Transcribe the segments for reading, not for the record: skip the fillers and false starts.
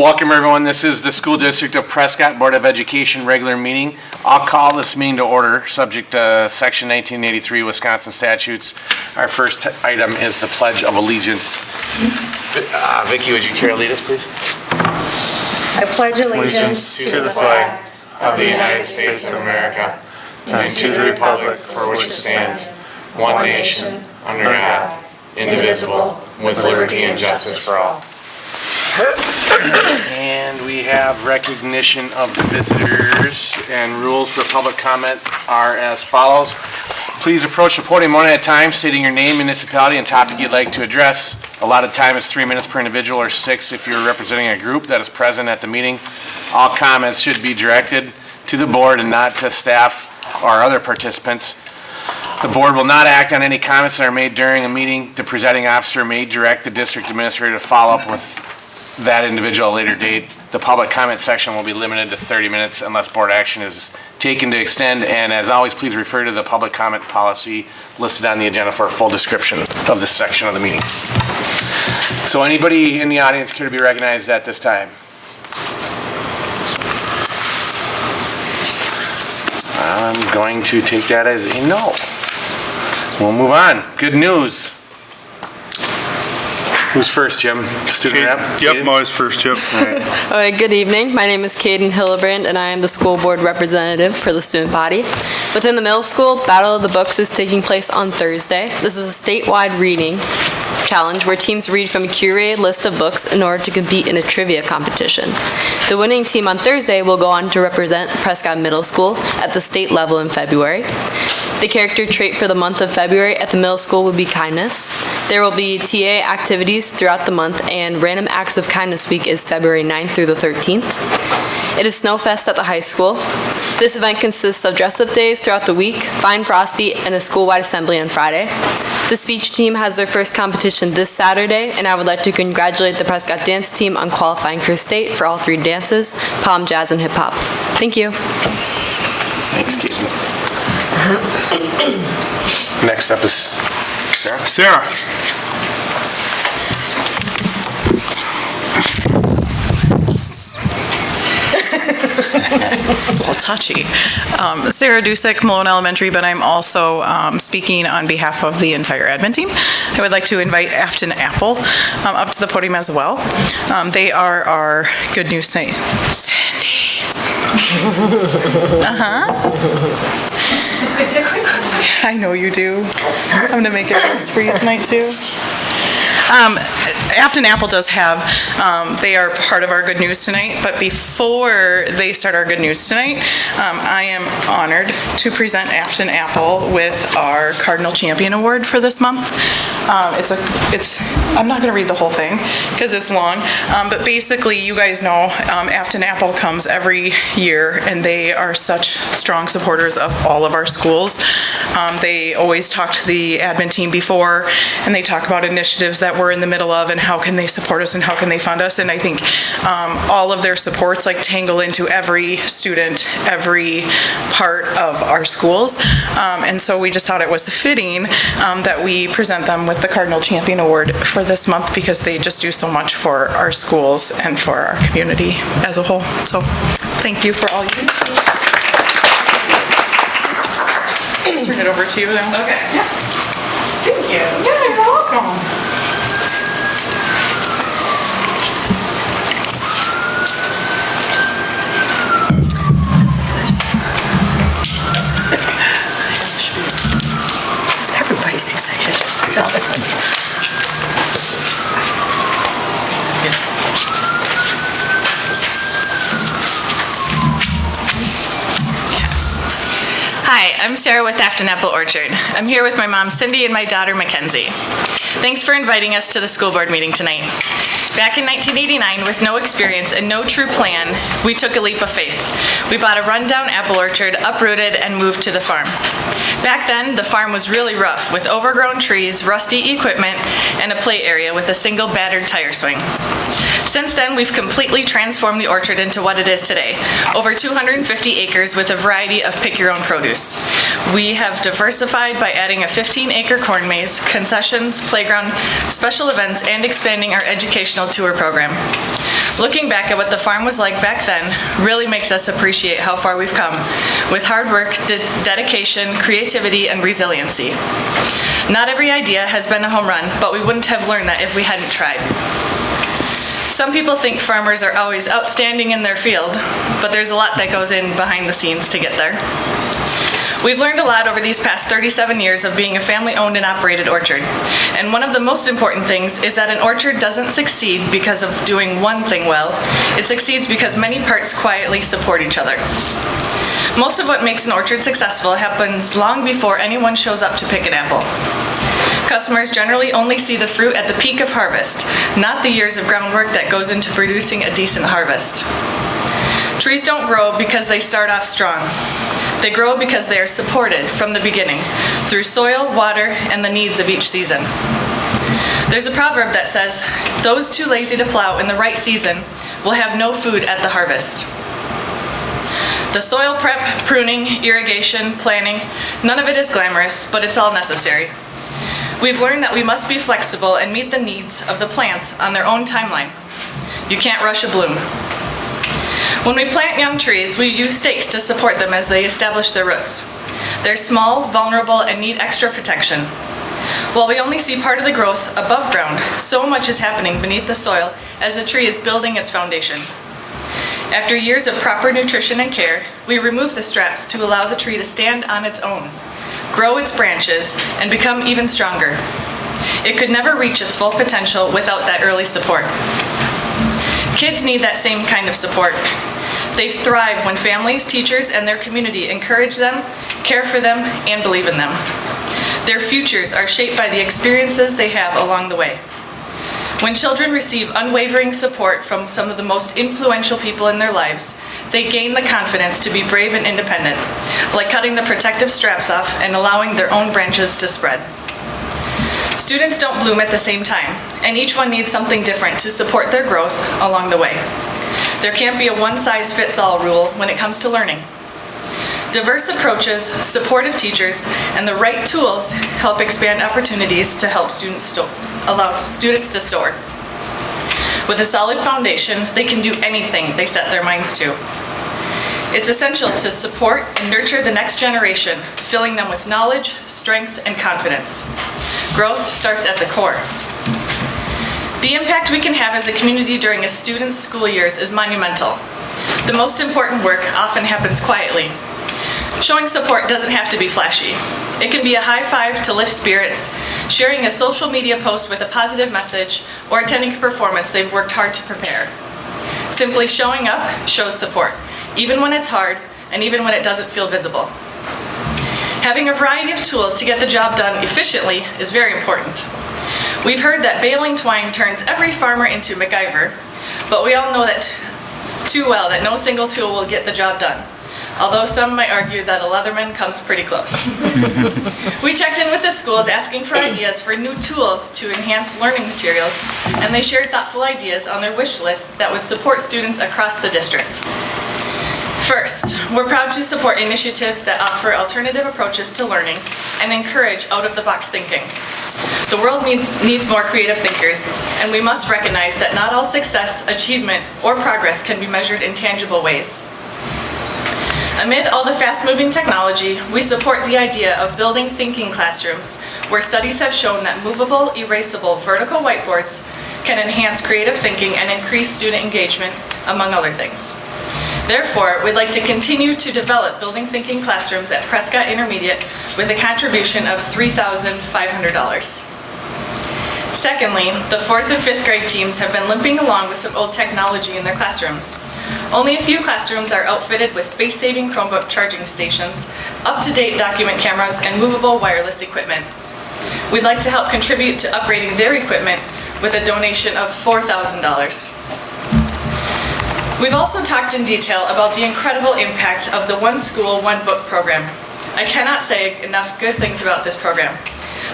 Welcome everyone, this is the School District of Prescott Board of Education regular meeting. I'll call this meeting to order, subject to Section 1983 Wisconsin statutes. Our first item is the Pledge of Allegiance. Vicki, would you care to lead us, please? I pledge allegiance to the flag of the United States of America and to the republic for which it stands, one nation, under God, indivisible, with liberty and justice for all. And we have recognition of the visitors, and rules for public comment are as follows. Please approach the podium one at a time, stating your name, municipality, and topic you'd like to address. Allotted time is 3 minutes per individual, or 6 if you're representing a group that is present at the meeting. All comments should be directed to the board and not to staff or other participants. The board will not act on any comments that are made during a meeting. The presiding officer may direct the district administrator to follow up with that individual at a later date. The public comment section will be limited to 30 minutes unless board action is taken to extend. And as always, please refer to the public comment policy listed on the agenda for a full description of this section of the meeting. So anybody in the audience care to be recognized at this time? I'm going to take that as a no. We'll move on. Good news. Who's first, Jim? Student rep? Yep, I'm always first, yep. All right. All right, good evening. My name is Caden Hillebrand, and I am the school board representative for the student body. Within the middle school, Battle of the Books is taking place on Thursday. This is a statewide reading challenge where teams read from a curated list of books in order to compete in a trivia competition. The winning team on Thursday will go on to represent Prescott Middle School at the state level in February. The character trait for the month of February at the middle school will be kindness. There will be TA activities throughout the month, and Random Acts of Kindness Week is February 9th through the 13th. It is Snowfest at the high school. This event consists of dress-up days throughout the week, Fine Frosty, and a school-wide assembly on Friday. The speech team has their first competition this Saturday, and I would like to congratulate the Prescott dance team on qualifying for state for all 3 dances, pom, jazz, and hip-hop. Thank you. Thanks, Keaton. Next up is Sarah. Sarah. It's a little touchy. Sarah Dusek, Malone Elementary, but I'm also speaking on behalf of the entire admin team. I would like to invite Afton Apple up to the podium as well. They are our Good News Tonight. Cindy. I know you do. I'm going to make it worse for you tonight, too. Afton Apple does have, they are part of our Good News Tonight, but before they start our Good News Tonight, I am honored to present Afton Apple with our Cardinal Champion Award for this month. I'm not going to read the whole thing because it's long, but basically you guys know Afton Apple comes every year and they are such strong supporters of all of our schools. They always talk to the admin team before and they talk about initiatives that we're in the middle of and how can they support us and how can they fund us, and I think all of their supports like tangle into every student, every part of our schools, and so we just thought it was fitting that we present them with the Cardinal Champion Award for this month because they just do so much for our schools and for our community as a whole. So thank you for all you do. Turn it over to you then. Okay. Yeah. Thank you. Yeah, you're welcome. Everybody's excited. Hi, I'm Sarah with Afton Apple Orchard. I'm here with my mom, Cindy, and my daughter, Mackenzie. Thanks for inviting us to the school board meeting tonight. Back in 1989, with no experience and no true plan, we took a leap of faith. We bought a rundown apple orchard, uprooted, and moved to the farm. Back then, the farm was really rough, with overgrown trees, rusty equipment, and a play area with a single battered tire swing. Since then, we've completely transformed the orchard into what it is today, over 250 acres with a variety of pick-your-own produce. We have diversified by adding a 15-acre corn maze, concessions, playground, special events, and expanding our educational tour program. Looking back at what the farm was like back then really makes us appreciate how far we've come with hard work, dedication, creativity, and resiliency. Not every idea has been a home run, but we wouldn't have learned that if we hadn't tried. Some people think farmers are always outstanding in their field, but there's a lot that goes in behind the scenes to get there. We've learned a lot over these past 37 years of being a family-owned and operated orchard. And one of the most important things is that an orchard doesn't succeed because of doing one thing well. It succeeds because many parts quietly support each other. Most of what makes an orchard successful happens long before anyone shows up to pick an apple. Customers generally only see the fruit at the peak of harvest, not the years of groundwork that goes into producing a decent harvest. Trees don't grow because they start off strong. They grow because they are supported from the beginning through soil, water, and the needs of each season. There's a proverb that says, "Those too lazy to plow in the right season will have no food at the harvest." The soil prep, pruning, irrigation, planning, none of it is glamorous, but it's all necessary. We've learned that we must be flexible and meet the needs of the plants on their own timeline. You can't rush a bloom. When we plant young trees, we use stakes to support them as they establish their roots. They're small, vulnerable, and need extra protection. While we only see part of the growth above ground, so much is happening beneath the soil as the tree is building its foundation. After years of proper nutrition and care, we remove the straps to allow the tree to stand on its own, grow its branches, and become even stronger. It could never reach its full potential without that early support. Kids need that same kind of support. They thrive when families, teachers, and their community encourage them, care for them, and believe in them. Their futures are shaped by the experiences they have along the way. When children receive unwavering support from some of the most influential people in their lives, they gain the confidence to be brave and independent, like cutting the protective straps off and allowing their own branches to spread. Students don't bloom at the same time, and each one needs something different to support their growth along the way. There can't be a one-size-fits-all rule when it comes to learning. Diverse approaches, supportive teachers, and the right tools help expand opportunities to help allow students to soar. With a solid foundation, they can do anything they set their minds to. It's essential to support and nurture the next generation, filling them with knowledge, strength, and confidence. Growth starts at the core. The impact we can have as a community during a student's school years is monumental. The most important work often happens quietly. Showing support doesn't have to be flashy. It can be a high five to lift spirits, sharing a social media post with a positive message, or attending a performance they've worked hard to prepare. Simply showing up shows support, even when it's hard and even when it doesn't feel visible. Having a variety of tools to get the job done efficiently is very important. We've heard that baling twine turns every farmer into MacGyver, but we all know that too well that no single tool will get the job done. Although some might argue that a Leatherman comes pretty close. We checked in with the schools asking for ideas for new tools to enhance learning materials, and they shared thoughtful ideas on their wish list that would support students across the district. First, we're proud to support initiatives that offer alternative approaches to learning and encourage out-of-the-box thinking. The world needs more creative thinkers, and we must recognize that not all success, achievement, or progress can be measured in tangible ways. Amid all the fast-moving technology, we support the idea of building thinking classrooms, where studies have shown that movable, erasable vertical whiteboards can enhance creative thinking and increase student engagement, among other things. Therefore, we'd like to continue to develop building thinking classrooms at Prescott Intermediate with a contribution of $3,500. Secondly, the 4th and 5th grade teams have been limping along with some old technology in their classrooms. Only a few classrooms are outfitted with space-saving Chromebook charging stations, up-to-date document cameras, and movable wireless equipment. We'd like to help contribute to upgrading their equipment with a donation of $4,000. We've also talked in detail about the incredible impact of the One School, One Book program. I cannot say enough good things about this program.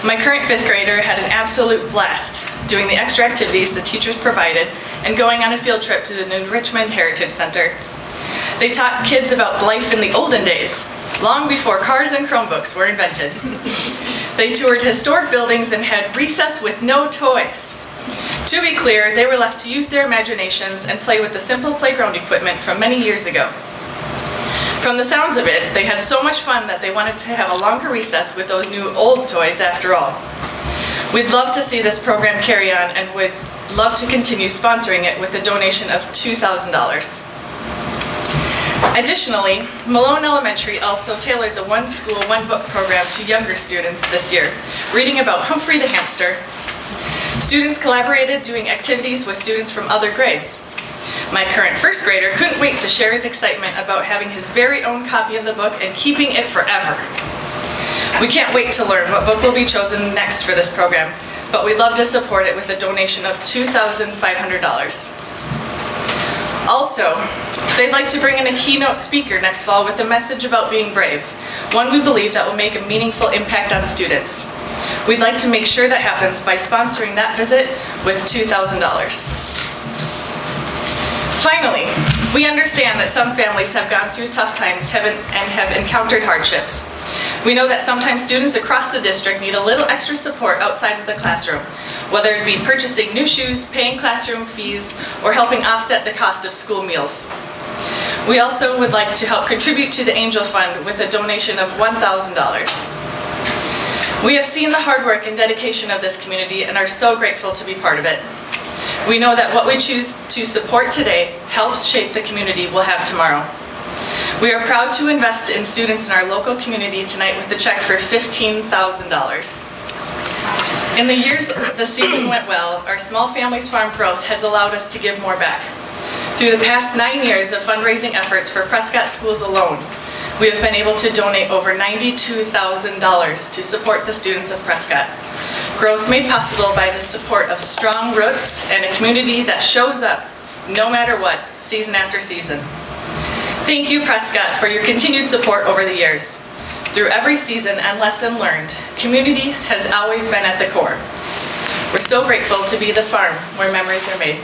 My current 5th grader had an absolute blast doing the extra activities the teachers provided and going on a field trip to the New Richmond Heritage Center. They taught kids about life in the olden days, long before cars and Chromebooks were invented. They toured historic buildings and had recess with no toys. To be clear, they were left to use their imaginations and play with the simple playground equipment from many years ago. From the sounds of it, they had so much fun that they wanted to have a longer recess with those new old toys after all. We'd love to see this program carry on and would love to continue sponsoring it with a donation of $2,000. Additionally, Malone Elementary also tailored the One School, One Book program to younger students this year, reading about Humphrey the Hamster. Students collaborated doing activities with students from other grades. My current first grader couldn't wait to share his excitement about having his very own copy of the book and keeping it forever. We can't wait to learn what book will be chosen next for this program, but we'd love to support it with a donation of $2,500. Also, they'd like to bring in a keynote speaker next fall with a message about being brave, one we believe that will make a meaningful impact on students. We'd like to make sure that happens by sponsoring that visit with $2,000. Finally, we understand that some families have gone through tough times and have encountered hardships. We know that sometimes students across the district need a little extra support outside of the classroom, whether it be purchasing new shoes, paying classroom fees, or helping offset the cost of school meals. We also would like to help contribute to the Angel Fund with a donation of $1,000. We have seen the hard work and dedication of this community and are so grateful to be part of it. We know that what we choose to support today helps shape the community we'll have tomorrow. We are proud to invest in students in our local community tonight with a check for $15,000. In the years the season went well, our Small Families Farm growth has allowed us to give more back. Through the past 9 years of fundraising efforts for Prescott schools alone, we have been able to donate over $92,000 to support the students of Prescott. Growth made possible by the support of strong roots and a community that shows up no matter what, season after season. Thank you, Prescott, for your continued support over the years. Through every season and lesson learned, community has always been at the core. We're so grateful to be the farm where memories are made.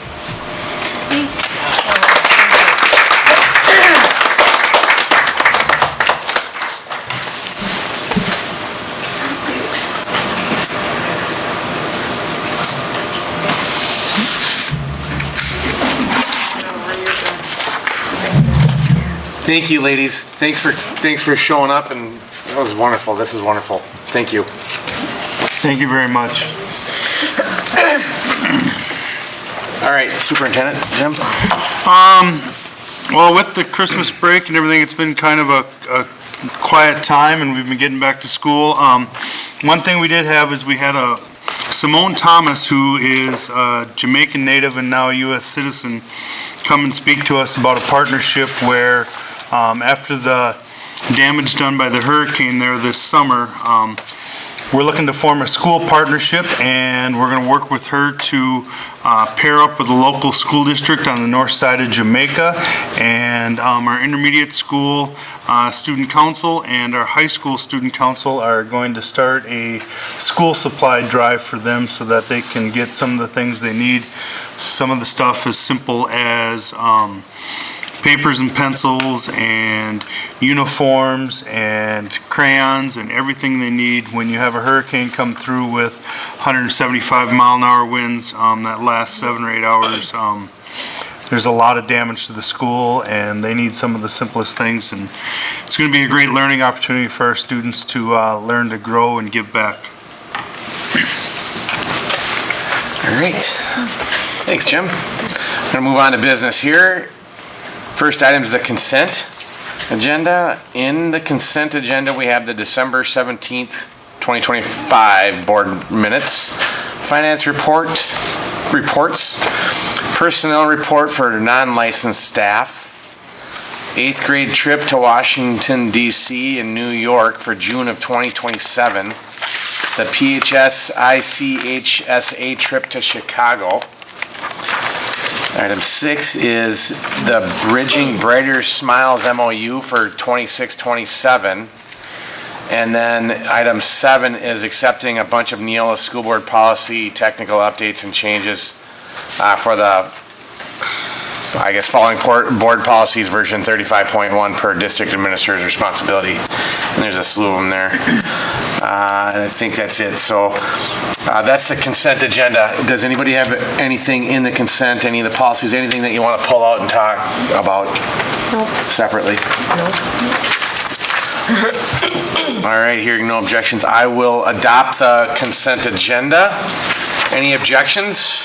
Thank you, ladies. Thanks for showing up, and that was wonderful. This is wonderful. Thank you. Thank you very much. All right, Superintendent, Jim? Well, with the Christmas break and everything, it's been kind of a quiet time, and we've been getting back to school. One thing we did have is we had a Simone Thomas, who is a Jamaican native and now a U.S. citizen, come and speak to us about a partnership where after the damage done by the hurricane there this summer, we're looking to form a school partnership, and we're going to work with her to pair up with a local school district on the north side of Jamaica, and our intermediate school student council and our high school student council are going to start a school supply drive for them so that they can get some of the things they need. Some of the stuff as simple as papers and pencils and uniforms and crayons and everything they need when you have a hurricane come through with 175-mile-an-hour winds that last 7 or 8 hours. There's a lot of damage to the school, and they need some of the simplest things, and it's going to be a great learning opportunity for our students to learn to grow and give back. All right. Thanks, Jim. I'm going to move on to business here. First item is the consent agenda. In the consent agenda, we have the December 17th, 2025 board minutes, finance reports, personnel report for non-licensed staff, 8th grade trip to Washington, D.C. and New York for June of 2027, the PHS-ICHSA trip to Chicago. Item 6 is the Bridging Brighter Smiles MOU for 26-27. And then item 7 is accepting a bunch of Neola School Board policy technical updates and changes for the, following board policies version 35.1 per district administrator's responsibility. And there's a slew of them there. And I think that's it. So that's the consent agenda. Does anybody have anything in the consent, any of the policies, anything that you want to pull out and talk about separately? All right, hearing no objections, I will adopt the consent agenda. Any objections?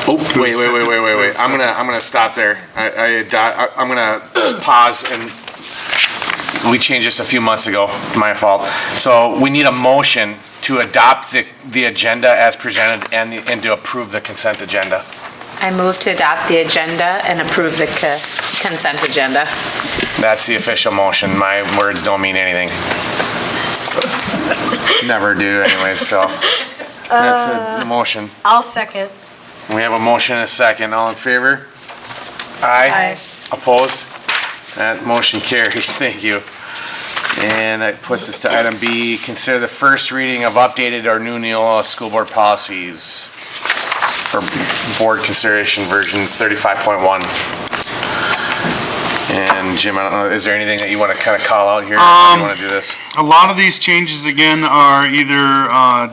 Oh, wait. I'm gonna stop there. I'm gonna pause, and we changed this a few months ago, my fault. So we need a motion to adopt the agenda as presented and to approve the consent agenda. I move to adopt the agenda and approve the consent agenda. That's the official motion. My words don't mean anything. Never do anyways, so that's the motion. I'll second. We have a motion and a second. All in favor? Aye. Opposed? That motion carries. Thank you. And that puts us to item B, consider the first reading of updated or new Neola school board policies for board consideration version 35.1. And Jim, I don't know, is there anything that you want to kind of call out here? How do you want to do this? A lot of these changes, again, are either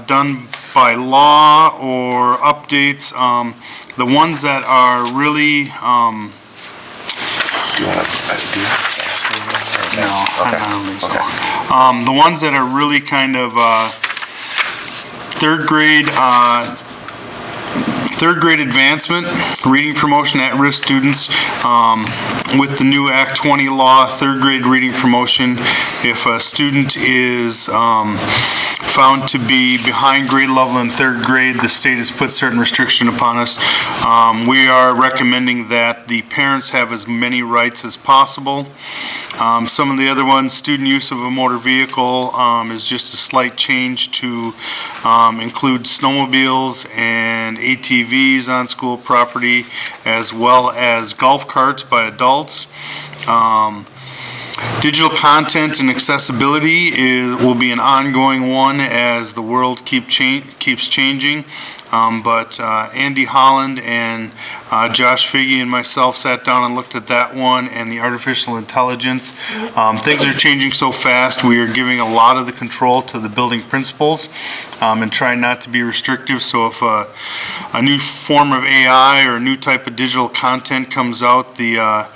done by law or updates. The ones that are really, Do you want to, no, Okay. I don't think so. Okay. The ones that are really kind of third grade advancement, reading promotion at-risk students. With the new Act 20 law, third grade reading promotion, if a student is found to be behind grade level in third grade, the state has put certain restriction upon us. We are recommending that the parents have as many rights as possible. Some of the other ones, student use of a motor vehicle is just a slight change to include snowmobiles and ATVs on school property, as well as golf carts by adults. Digital content and accessibility will be an ongoing one as the world keeps changing. But Andy Holland and Josh Figge and myself sat down and looked at that one, and the artificial intelligence. Things are changing so fast, we are giving a lot of the control to the building principals and trying not to be restrictive. So if a new form of AI or a new type of digital content comes out, the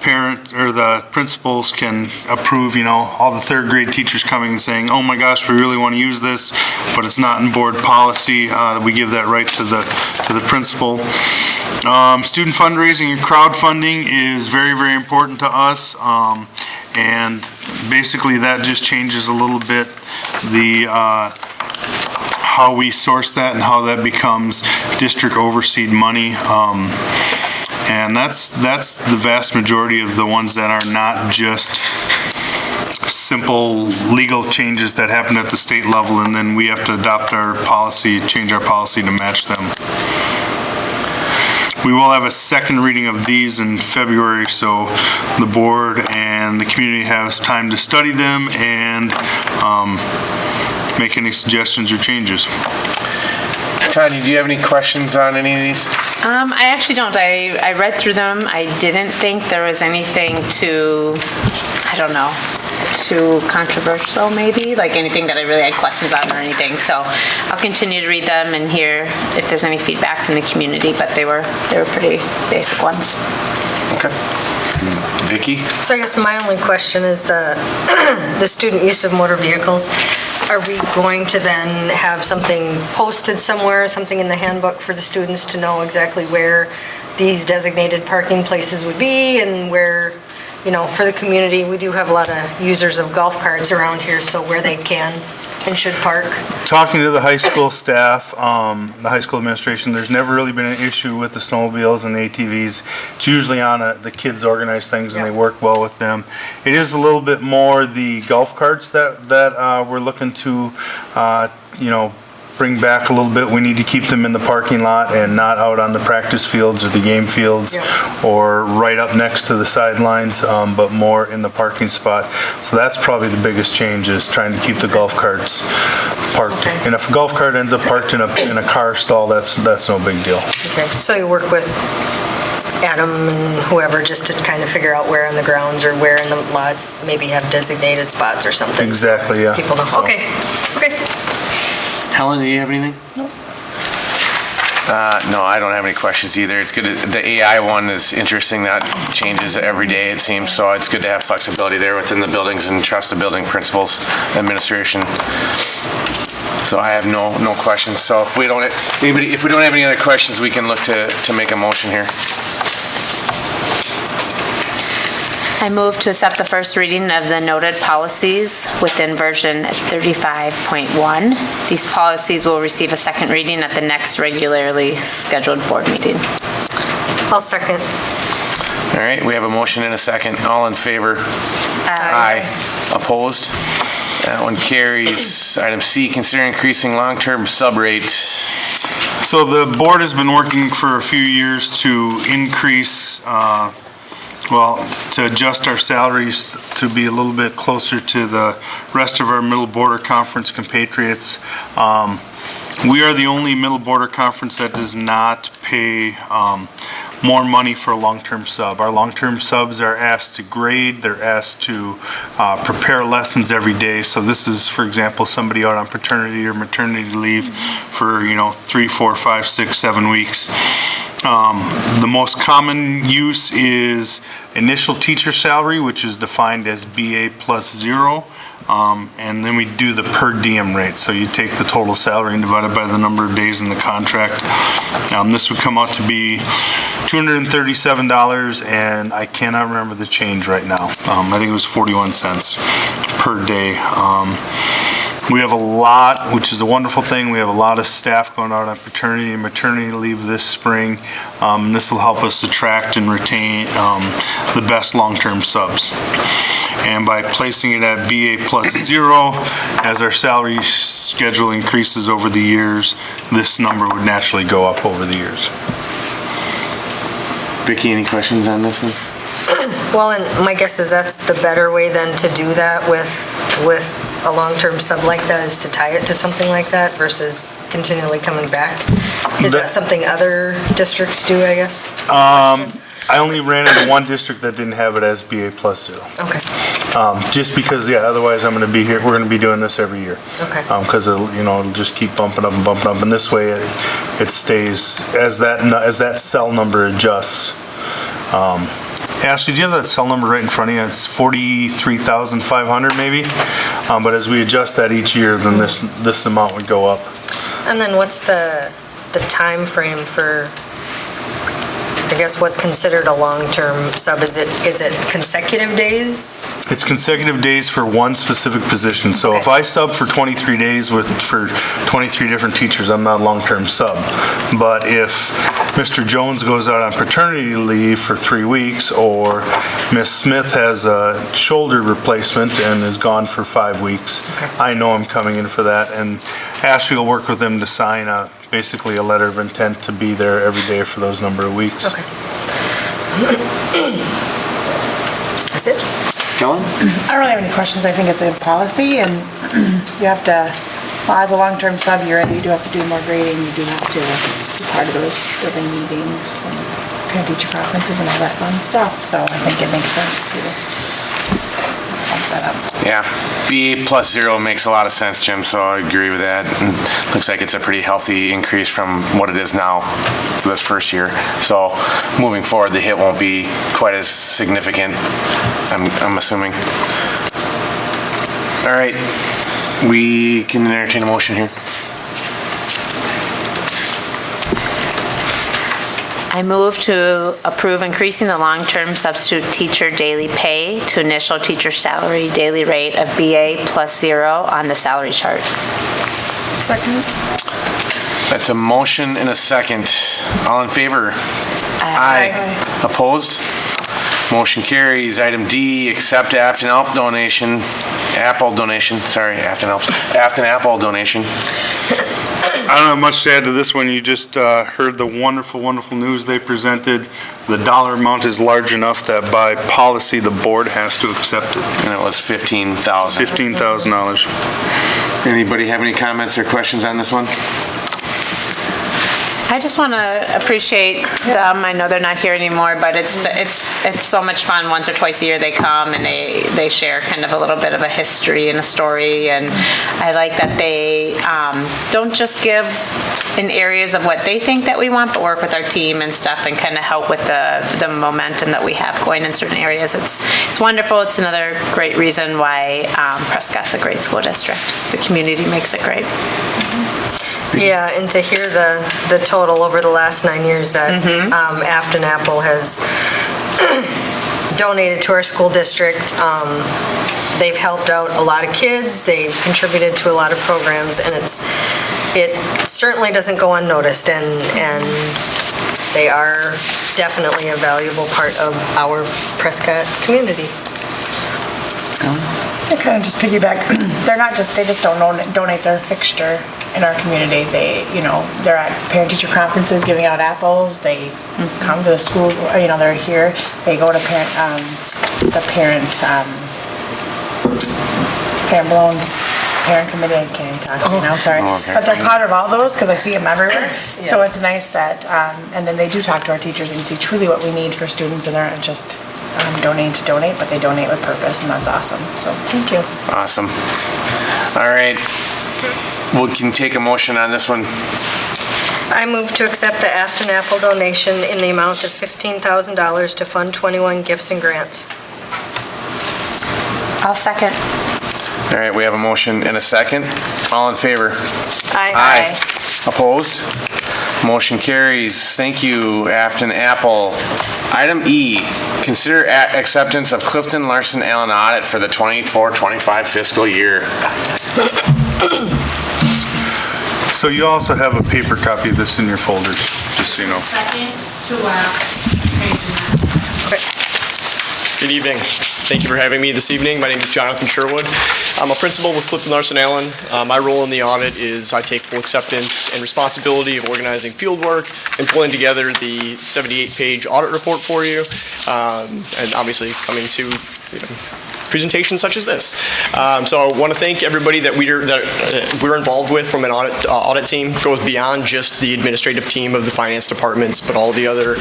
parent or the principals can approve, all the third grade teachers coming and saying, oh my gosh, we really want to use this, but it's not in board policy. We give that right to the principal. Student fundraising and crowdfunding is very, very important to us. And basically that just changes a little bit how we source that and how that becomes district overseed money. And that's the vast majority of the ones that are not just simple legal changes that happen at the state level, and then we have to adopt our policy, change our policy to match them. We will have a second reading of these in February, so the board and the community has time to study them and make any suggestions or changes. Tanya, do you have any questions on any of these? I actually don't. I read through them. I didn't think there was anything too controversial, maybe, like anything that I really had questions on or anything. So I'll continue to read them and hear if there's any feedback from the community, but they were pretty basic ones. Okay. Vicki? So I guess my only question is the student use of motor vehicles. Are we going to then have something posted somewhere, something in the handbook for the students to know exactly where these designated parking places would be and where, for the community, we do have a lot of users of golf carts around here, so where they can and should park? Talking to the high school staff, the high school administration, there's never really been an issue with the snowmobiles and the ATVs. It's usually on the kids organize things and they work well with them. It is a little bit more the golf carts that we're looking to, bring back a little bit. We need to keep them in the parking lot and not out on the practice fields or the game fields or right up next to the sidelines, but more in the parking spot. So that's probably the biggest change, is trying to keep the golf carts parked. Okay. And if a golf cart ends up parked in a car stall, that's no big deal. Okay, so you work with Adam and whoever, just to kind of figure out where in the grounds or where in the lots maybe have designated spots or something. Exactly, yeah. People know. So- Okay, okay. Helen, do you have anything? No, I don't have any questions either. It's good. The AI one is interesting. That changes every day, it seems, so it's good to have flexibility there within the buildings and trust the building principals, administration. So I have no questions. So if we don't have any other questions, we can look to make a motion here. I move to accept the first reading of the noted policies within version 35.1. These policies will receive a second reading at the next regularly scheduled board meeting. I'll second. All right, we have a motion and a second. All in favor? Aye. Opposed? That one carries. Item C, consider increasing long-term sub rate. So the board has been working for a few years to increase, to adjust our salaries to be a little bit closer to the rest of our Middle Border Conference compatriots. We are the only Middle Border Conference that does not pay more money for a long-term sub. Our long-term subs are asked to grade, they're asked to prepare lessons every day. So this is, for example, somebody out on paternity or maternity leave for, 3, 4, 5, 6, 7 weeks. The most common use is initial teacher salary, which is defined as BA plus 0. And then we do the per diem rate. So you take the total salary and divide it by the number of days in the contract. This would come out to be $237, and I cannot remember the change right now. I think it was 41 cents per day. We have a lot, which is a wonderful thing. We have a lot of staff going out on paternity and maternity leave this spring. This will help us attract and retain the best long-term subs. And by placing it at BA plus 0, as our salary schedule increases over the years, this number would naturally go up over the years. Vicki, any questions on this one? Well, and my guess is that's the better way then to do that with a long-term sub like that, is to tie it to something like that versus continually coming back. Is that something other districts do, I guess? I only ran into one district that didn't have it as BA plus 0. Okay, Just because, otherwise I'm going to be here, we're going to be doing this every year. okay. Because it'll just keep bumping up and bumping up, and this way it stays, as that cell number adjusts. Ashley, do you have that cell number right in front of you? It's 43,500 maybe, but as we adjust that each year, then this amount would go up. And then what's the time frame for, I guess, what's considered a long-term sub? Is it consecutive days? It's consecutive days for one specific position. So Okay. if I sub for 23 days for 23 different teachers, I'm not a long-term sub. But if Mr. Jones goes out on paternity leave for 3 weeks, or Miss Smith has a shoulder replacement and is gone for 5 weeks, Okay. I know I'm coming in for that. And Ashley will work with them to sign basically a letter of intent to be there every day for those number of weeks. Okay. That's it? Helen? I don't really have any questions. I think it's a policy, and you have to, as a long-term sub, you do have to do more grading. You do have to be part of those building meetings and parent-teacher conferences and all that fun stuff. So I think it makes sense to bump that up. Yeah, BA plus 0 makes a lot of sense, Jim, so I agree with that. And looks like it's a pretty healthy increase from what it is now for this first year. So moving forward, the hit won't be quite as significant, I'm assuming. All right, we can entertain a motion here. I move to approve increasing the long-term substitute teacher daily pay to initial teacher salary daily rate of BA plus 0 on the salary chart. Second. That's a motion and a second. All in favor? Aye. Opposed? Motion carries. Item D, accept Afton Apple donation. Afton Apple donation. I don't have much to add to this one. You just heard the wonderful, wonderful news they presented. The dollar amount is large enough that by policy, the board has to accept it. And it was $15,000. $15,000. Anybody have any comments or questions on this one? I just want to appreciate them. I know they're not here anymore, but it's so much fun. Once or twice a year they come and they share kind of a little bit of a history and a story. And I like that they don't just give in areas of what they think that we want, but work with our team and stuff and kind of help with the momentum that we have going in certain areas. It's wonderful. It's another great reason why Prescott's a great school district. The community makes it great. Yeah, and to hear the total over the last 9 years that Afton Apple has donated to our school district. They've helped out a lot of kids, they've contributed to a lot of programs, and it certainly doesn't go unnoticed, and they are definitely a valuable part of our Prescott community. I kind of just piggyback. They just don't donate their fixture in our community. They're at parent-teacher conferences giving out apples. They come to the school, they're here. They go to parent committee, I can't even talk right now, sorry. Oh, okay. But they're part of all those because I see them everywhere. So it's nice that, and then they do talk to our teachers and see truly what we need for students, and they're not just donating to donate, but they donate with purpose, and that's awesome. So thank you. Awesome. All right. We can take a motion on this one. I move to accept the Afton Apple donation in the amount of $15,000 to fund 21 gifts and grants. I'll second. All right, we have a motion and a second. All in favor? Aye. Opposed? Motion carries. Thank you, Afton Apple. Item E, consider acceptance of Clifton Larson Allen audit for the 24-25 fiscal year. So you also have a paper copy of this in your folders, just so you know. Second to last page. Good evening. Thank you for having me this evening. My name is Jonathan Sherwood. I'm a principal with Clifton Larson Allen. My role in the audit is I take full acceptance and responsibility of organizing field work and pulling together the 78-page audit report for you, and obviously coming to presentations such as this. So I want to thank everybody that we're involved with from an audit team. It goes beyond just the administrative team of the finance departments, but all the other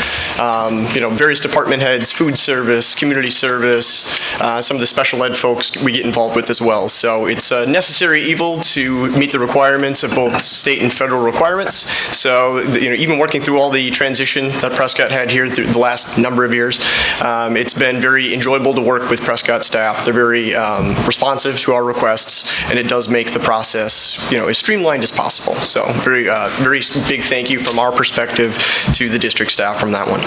various department heads, food service, community service, some of the special ed folks we get involved with as well. So it's a necessary evil to meet the requirements of both state and federal requirements. So even working through all the transition that Prescott had here through the last number of years, it's been very enjoyable to work with Prescott staff. They're very responsive to our requests, and it does make the process, as streamlined as possible. So very big thank you from our perspective to the district staff from that one.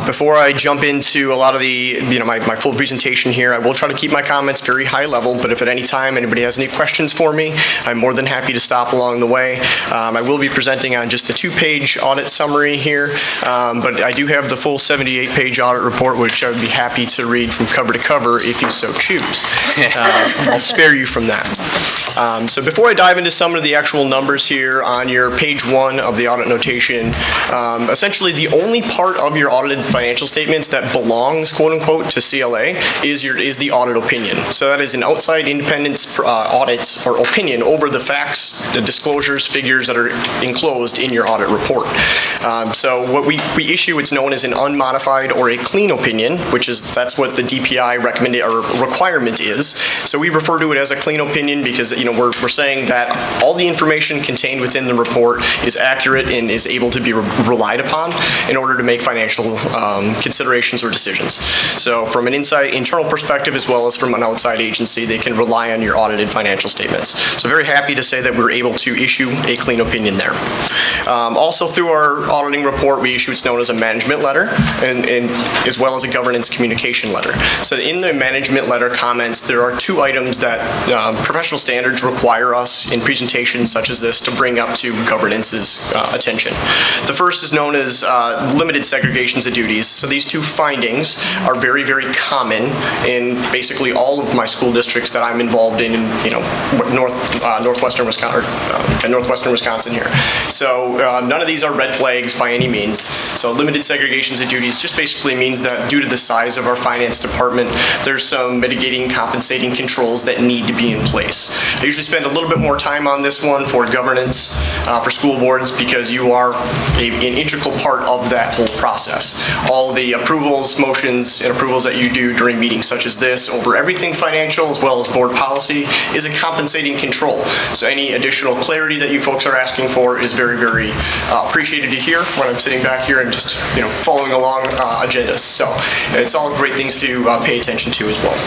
Before I jump into a lot of the, my full presentation here, I will try to keep my comments very high level, but if at any time anybody has any questions for me, I'm more than happy to stop along the way. I will be presenting on just the 2-page audit summary here, but I do have the full 78-page audit report, which I would be happy to read from cover to cover if you so choose. I'll spare you from that. So before I dive into some of the actual numbers here on your page 1 of the audit notation, essentially the only part of your audited financial statements that belongs, quote unquote, to CLA is the audit opinion. So that is an outside independent audit or opinion over the facts, the disclosures, figures that are enclosed in your audit report. So what we issue, it's known as an unmodified or a clean opinion, that's what the DPI requirement is. So we refer to it as a clean opinion because we're saying that all the information contained within the report is accurate and is able to be relied upon in order to make financial considerations or decisions. So from an internal perspective as well as from an outside agency, they can rely on your audited financial statements. So very happy to say that we're able to issue a clean opinion there. Also through our auditing report, we issue what's known as a management letter and as well as a governance communication letter. So in the management letter comments, there are 2 items that professional standards require us in presentations such as this to bring up to governance's attention. The first is known as limited segregations of duties. So these 2 findings are very, very common in basically all of my school districts that I'm involved in northwestern Wisconsin here. So none of these are red flags by any means. So limited segregations of duties just basically means that due to the size of our finance department, there's some mitigating, compensating controls that need to be in place. I usually spend a little bit more time on this one for governance, for school boards, because you are an integral part of that whole process. All the approvals, motions, and approvals that you do during meetings such as this over everything financial as well as board policy is a compensating control. So any additional clarity that you folks are asking for is very, very appreciated to hear when I'm sitting back here and just, following along agendas. So it's all great things to pay attention to as well.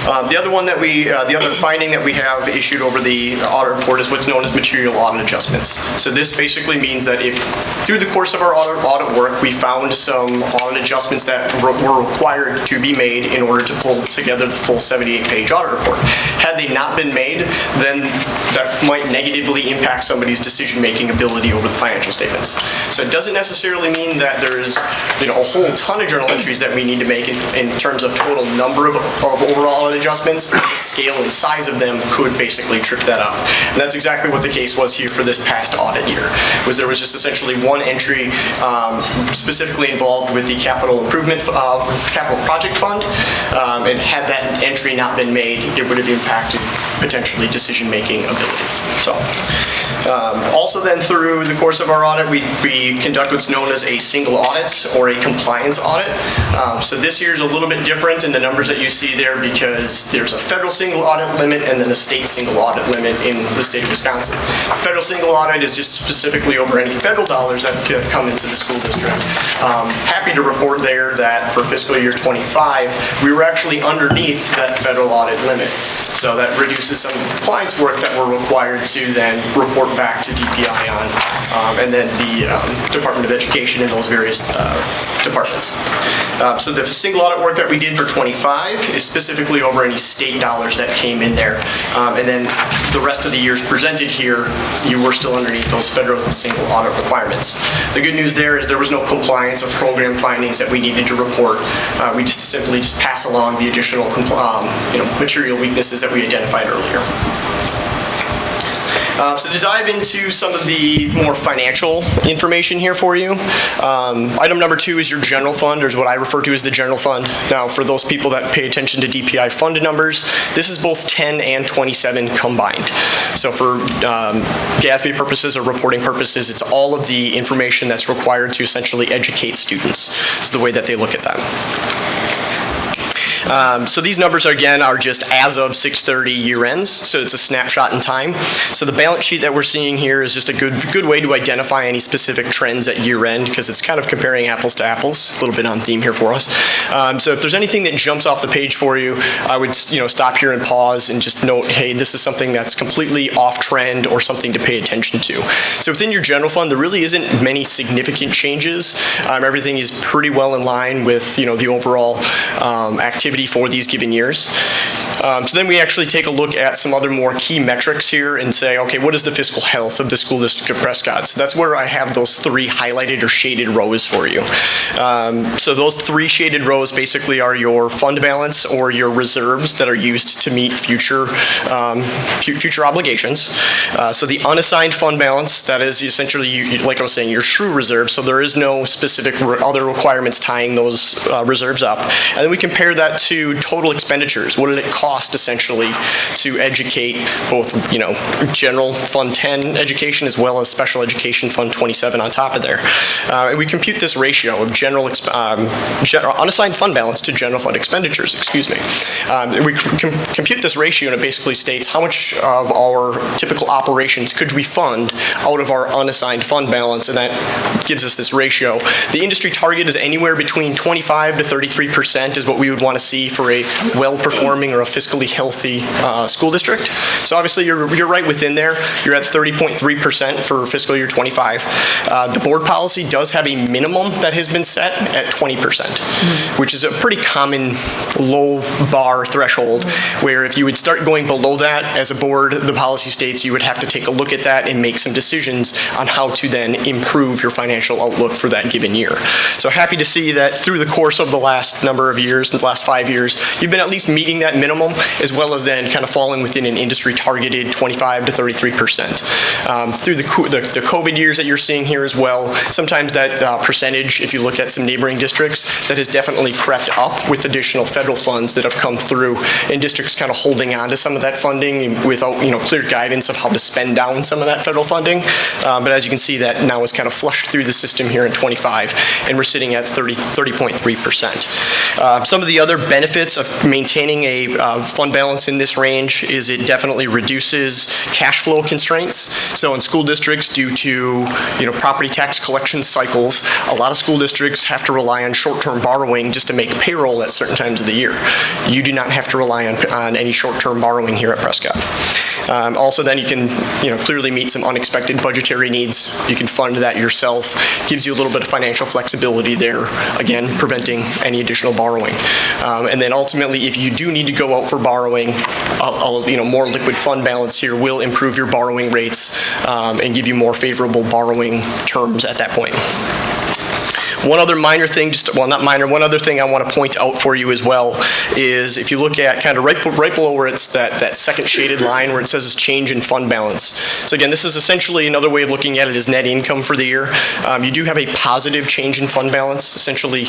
The other finding that we have issued over the audit report is what's known as material audit adjustments. So this basically means that if through the course of our audit work, we found some audit adjustments that were required to be made in order to pull together the full 78-page audit report. Had they not been made, then that might negatively impact somebody's decision-making ability over the financial statements. So it doesn't necessarily mean that there's a whole ton of journal entries that we need to make in terms of total number of overall audit adjustments. The scale and size of them could basically trip that up. And that's exactly what the case was here for this past audit year, was there was just essentially one entry specifically involved with the capital improvement, capital project fund, and had that entry not been made, it would have impacted potentially decision-making ability. So, also then through the course of our audit, we conduct what's known as a single audit or a compliance audit. So this year is a little bit different in the numbers that you see there because there's a federal single audit limit and then a state single audit limit in the state of Wisconsin. Federal single audit is just specifically over any federal dollars that come into the school district. Happy to report there that for fiscal year 25, we were actually underneath that federal audit limit. So that reduces some compliance work that we're required to then report back to DPI on, and then the Department of Education and those various departments. So the single audit work that we did for 25 is specifically over any state dollars that came in there. And then the rest of the years presented here, you were still underneath those federal single audit requirements. The good news there is there was no compliance of program findings that we needed to report. We just simply pass along the additional material weaknesses that we identified earlier. So to dive into some of the more financial information here for you, item number 2 is your general fund, or is what I refer to as the general fund. Now, for those people that pay attention to DPI funded numbers, this is both 10 and 27 combined. So for GASB purposes or reporting purposes, it's all of the information that's required to essentially educate students. Is the way that they look at that. So these numbers, again, are just as of 6/30 year ends, so it's a snapshot in time. So the balance sheet that we're seeing here is just a good way to identify any specific trends at year end, because it's kind of comparing apples to apples, a little bit on theme here for us. So if there's anything that jumps off the page for you, I would stop here and pause and just note, hey, this is something that's completely off trend or something to pay attention to. So within your general fund, there really isn't many significant changes. Everything is pretty well in line with the overall activity for these given years. So then we actually take a look at some other more key metrics here and say, okay, what is the fiscal health of the school district of Prescott? So that's where I have those 3 highlighted or shaded rows for you. So those 3 shaded rows basically are your fund balance or your reserves that are used to meet future obligations. So the unassigned fund balance, that is essentially, like I was saying, your true reserve. So there is no specific other requirements tying those reserves up. And then we compare that to total expenditures. What did it cost essentially to educate both, general Fund 10 education as well as special education Fund 27 on top of there. And we compute this ratio of unassigned fund balance to general fund expenditures, we compute this ratio, and it basically states how much of our typical operations could we fund out of our unassigned fund balance, and that gives us this ratio. The industry target is anywhere between 25 to 33% is what we would want to see for a well-performing or a fiscally healthy school district. So obviously you're right within there. You're at 30.3% for fiscal year 25. The board policy does have a minimum that has been set at 20%, which is a pretty common low bar threshold, where if you would start going below that as a board, the policy states you would have to take a look at that and make some decisions on how to then improve your financial outlook for that given year. So happy to see that through the course of the last number of years, the last 5 years, you've been at least meeting that minimum minimum, as well as then kind of falling within an industry-targeted 25 to 33%. Through the COVID years that you're seeing here as well, sometimes that percentage, if you look at some neighboring districts, that has definitely crept up with additional federal funds that have come through, and districts kind of holding on to some of that funding without clear guidance of how to spend down some of that federal funding. But as you can see, that now is kind of flushed through the system here in 25, and we're sitting at 30.3%. Some of the other benefits of maintaining a fund balance in this range is it definitely reduces cash flow constraints. So in school districts, due to property tax collection cycles, a lot of school districts have to rely on short-term borrowing just to make payroll at certain times of the year. You do not have to rely on any short-term borrowing here at Prescott. Also, then you can clearly meet some unexpected budgetary needs. You can fund that yourself. Gives you a little bit of financial flexibility there, again, preventing any additional borrowing. And then ultimately, if you do need to go out for borrowing, more liquid fund balance here will improve your borrowing rates and give you more favorable borrowing terms at that point. One other minor thing, one other thing I want to point out for you as well is if you look at kind of right below where it's that second shaded line where it says it's change in fund balance. So again, this is essentially another way of looking at it is net income for the year. You do have a positive change in fund balance, essentially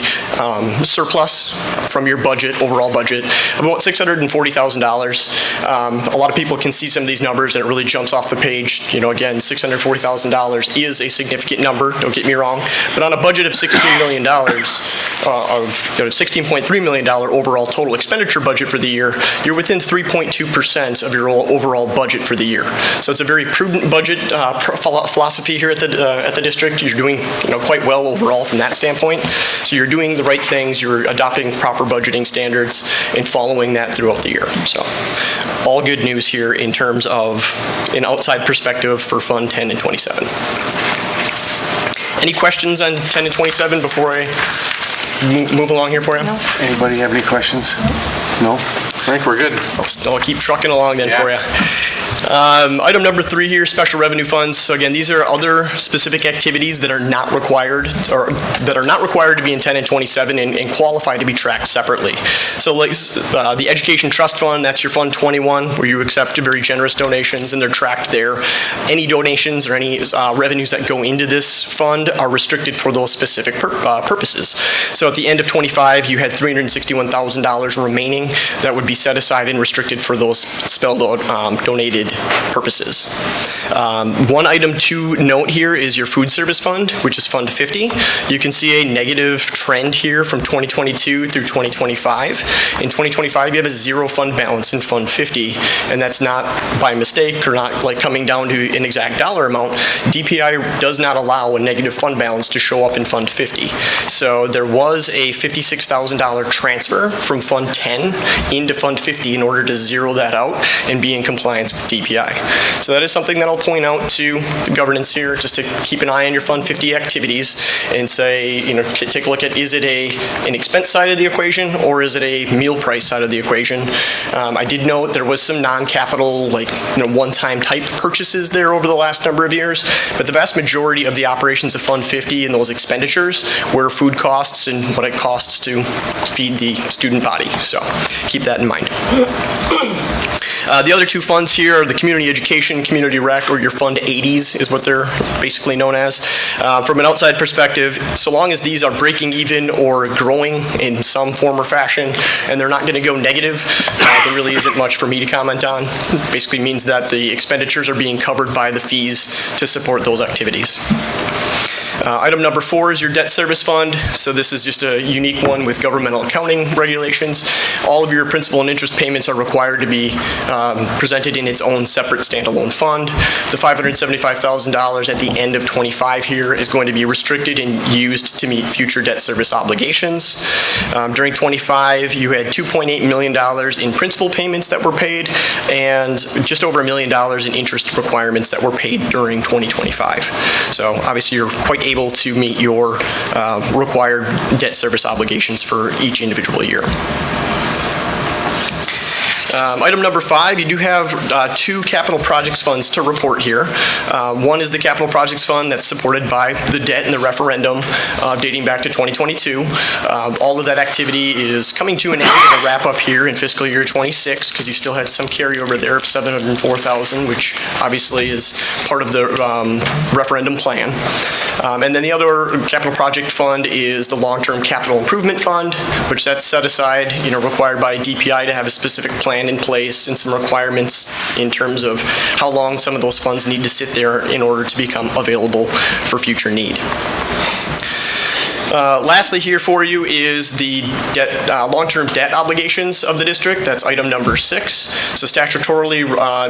surplus from your budget, overall budget, of about $640,000. A lot of people can see some of these numbers and it really jumps off the page. Again, $640,000 is a significant number, don't get me wrong, but on a budget of $16 million, $16.3 million overall total expenditure budget for the year, you're within 3.2% of your overall budget for the year. So it's a very prudent budget philosophy here at the district. You're doing quite well overall from that standpoint. So you're doing the right things, you're adopting proper budgeting standards and following that throughout the year. So all good news here in terms of an outside perspective for Fund 10 and 27. Any questions on 10 and 27 before I move along here for you? No. Anybody have any questions? No? I think we're good. I'll keep trucking along then for you. Item number 3 here, special revenue funds. So again, these are other specific activities that are not required to be in 10 and 27 and qualify to be tracked separately. So like the Education Trust Fund, that's your Fund 21, where you accept very generous donations and they're tracked there. Any donations or any revenues that go into this fund are restricted for those specific purposes. So at the end of 25, you had $361,000 remaining that would be set aside and restricted for those spelled out donated purposes. One item to note here is your food service fund, which is Fund 50. You can see a negative trend here from 2022 through 2025. In 2025, you have a zero fund balance in Fund 50, and that's not by mistake or not like coming down to an exact dollar amount. DPI does not allow a negative fund balance to show up in Fund 50. So there was a $56,000 transfer from Fund 10 into Fund 50 in order to zero that out and be in compliance with DPI. So that is something that I'll point out to the governance here, just to keep an eye on your Fund 50 activities and say, take a look at, is it an expense side of the equation or is it a meal price side of the equation? I did note there was some non-capital, one-time type purchases there over the last number of years, but the vast majority of the operations of Fund 50 and those expenditures were food costs and what it costs to feed the student body. So keep that in mind. The other two funds here are the Community Education, Community Rec, or your Fund 80s is what they're basically known as. From an outside perspective, so long as these are breaking even or growing in some form or fashion, and they're not going to go negative, there really isn't much for me to comment on. It basically means that the expenditures are being covered by the fees to support those activities. Item number 4 is your debt service fund. So this is just a unique one with governmental accounting regulations. All of your principal and interest payments are required to be presented in its own separate standalone fund. The $575,000 at the end of 25 here is going to be restricted and used to meet future debt service obligations. During 25, you had $2.8 million in principal payments that were paid and just over $1 million in interest requirements that were paid during 2025. So obviously you're quite able to meet your required debt service obligations for each individual year. Item number 5, you do have 2 capital projects funds to report here. One is the capital projects fund that's supported by the debt and the referendum dating back to 2022. All of that activity is coming to an end and a wrap up here in fiscal year 26 because you still had some carryover there of $704,000, which obviously is part of the referendum plan. And then the other capital project fund is the long-term capital improvement fund, which that's set aside, required by DPI to have a specific plan in place and some requirements in terms of how long some of those funds need to sit there in order to become available for future need. Lastly here for you is the long-term debt obligations of the district. That's item number 6. So statutorily,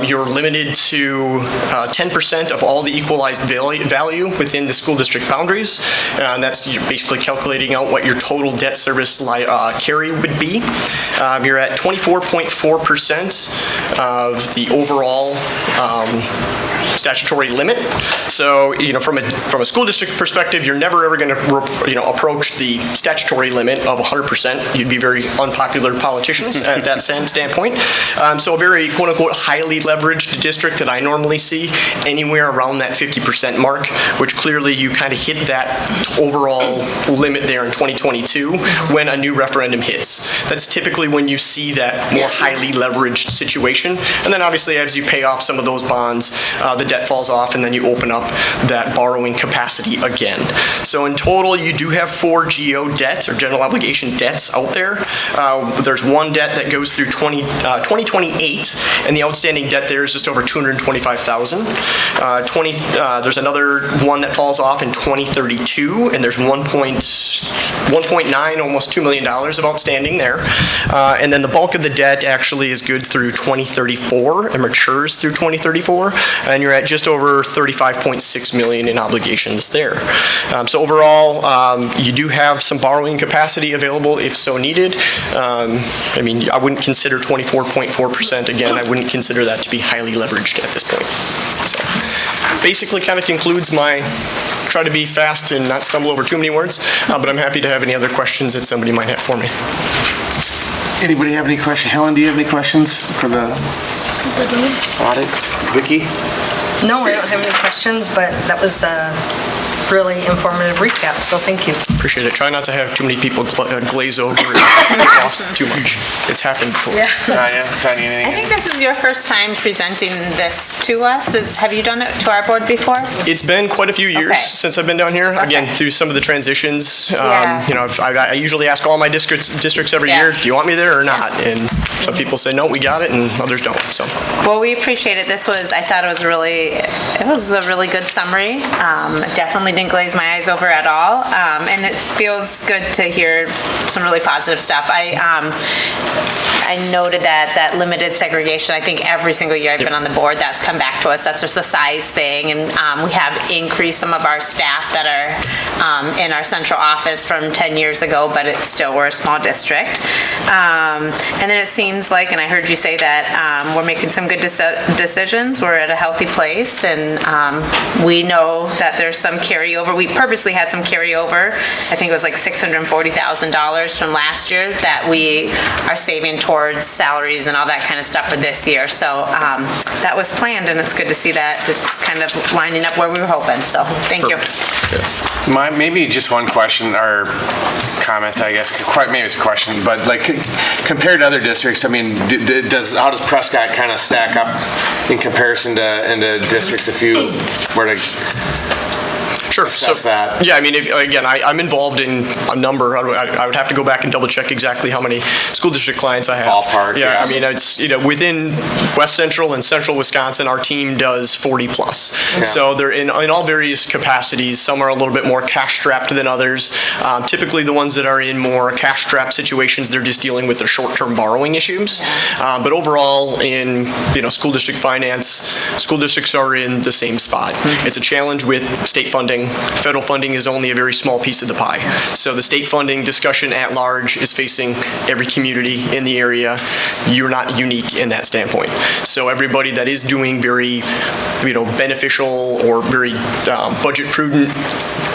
you're limited to 10% of all the equalized value within the school district boundaries. And that's basically calculating out what your total debt service carry would be. You're at 24.4% of the overall statutory limit. So, from a school district perspective, you're never ever going to, approach the statutory limit of 100%. You'd be very unpopular politicians at that standpoint. So a very quote-unquote highly leveraged district that I normally see anywhere around that 50% mark, which clearly you kind of hit that overall limit there in 2022 when a new referendum hits. That's typically when you see that more highly leveraged situation. And then obviously as you pay off some of those bonds, the debt falls off and then you open up that borrowing capacity again. So in total, you do have 4 GO debts or general obligation debts out there. There's one debt that goes through 2028, and the outstanding debt there is just over $225,000. There's another one that falls off in 2032, and there's 1.9, almost $2 million of outstanding there. And then the bulk of the debt actually is good through 2034 and matures through 2034, and you're at just over $35.6 million in obligations there. So overall, you do have some borrowing capacity available if so needed. I wouldn't consider 24.4%, again, I wouldn't consider that to be highly leveraged at this point. So basically kind of concludes my try to be fast and not stumble over too many words, but I'm happy to have any other questions that somebody might have for me. Anybody have any questions? Helen, do you have any questions for the audit? Vicki? No, I don't have any questions, but that was a really informative recap, so thank you. Appreciate it. Try not to have too many people glaze over and cost too much. It's happened before. Yeah. Tanya, anything? I think this is your first time presenting this to us. Have you done it to our board before? It's been quite a few years Okay. since I've been down here. Okay. Again, through some of the transitions. Yeah. I usually ask all my districts every Yeah. year, do you want me there or not? And some people say, no, we got it, and others don't. So. Well, we appreciate it. I thought it was a really good summary. Definitely didn't glaze my eyes over at all. And it feels good to hear some really positive stuff. I noted that limited segregation, I think every single year I've been on the board, that's come back to us. That's just a size thing. And we have increased some of our staff that are in our central office from 10 years ago, but we're a small district. And then it seems like, and I heard you say that we're making some good decisions. We're at a healthy place, and we know that there's some carryover. We purposely had some carryover. I think it was like $640,000 from last year that we are saving towards salaries and all that kind of stuff for this year. So that was planned, and it's good to see that it's kind of lining up where we were hoping. So thank you. Maybe just one question or comment, I guess. Maybe it's a question, but like compared to other districts, how does Prescott kind of stack up in comparison to districts if you were to Sure. So, that? Yeah, I'm involved in a number. I would have to go back and double check exactly how many school district clients I have. Ballpark. Yeah. It's, within West Central and Central Wisconsin, our team does 40 plus. Yeah. So they're in all various capacities. Some are a little bit more cash-strapped than others. Typically the ones that are in more cash-strapped situations, they're just dealing with their short-term borrowing issues. But overall, in school district finance, school districts are in the same spot. Mm-hmm. It's a challenge with state funding. Federal funding is only a very small piece of the pie. So the state funding discussion at large is facing every community in the area. You're not unique in that standpoint. So everybody that is doing very, beneficial or very budget prudent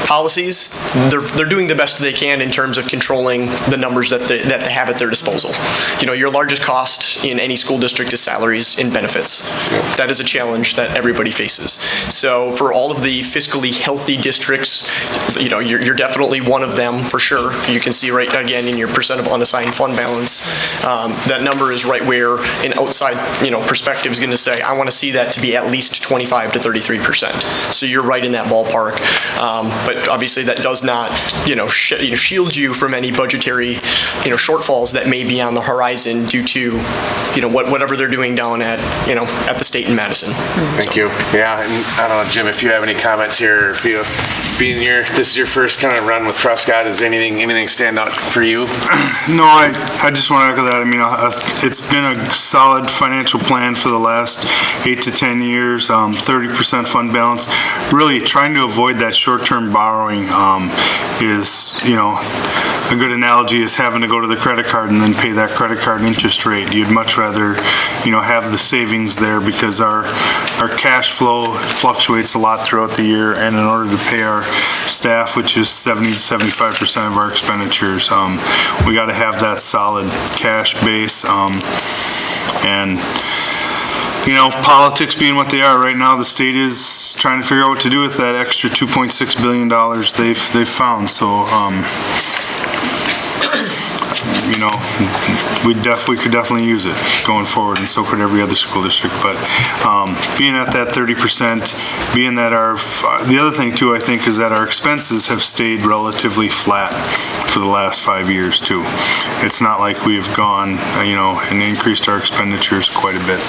policies, they're doing the best they can in terms of controlling the numbers that they have at their disposal. You know, your largest cost in any school district is salaries and benefits. That is a challenge that everybody faces. So for all of the fiscally healthy districts, you know, you're definitely one of them for sure. You can see right again in your percent of unassigned fund balance, that number is right where an outside, you know, perspective is going to say, I want to see that to be at least 25 to 33%. So you're right in that ballpark. But obviously that does not, you know, shield you from any budgetary, you know, shortfalls that may be on the horizon due to, you know, whatever they're doing down at, you know, at the state in Madison. Thank you. Yeah, and I don't know, Jim, if you have any comments here, if you, this is your first kind of run with Prescott, is anything stand out for you? No, I just want to echo that. I mean, it's been a solid financial plan for the last 8 to 10 years, 30% fund balance. Really trying to avoid that short-term borrowing is, you know, a good analogy is having to go to the credit card and then pay that credit card interest rate. You'd much rather, you know, have the savings there because our cash flow fluctuates a lot throughout the year, and in order to pay our staff, which is 70 to 75% of our expenditures, we got to have that solid cash base. And you know, politics being what they are right now, the state is trying to figure out what to do with that extra $2.6 billion they've found. So, you know, we could definitely use it going forward, and so could every other school district. But being at that 30%, being that the other thing too, I think, is that our expenses have stayed relatively flat for the last 5 years too. It's not like we've gone, you know, and increased our expenditures quite a bit.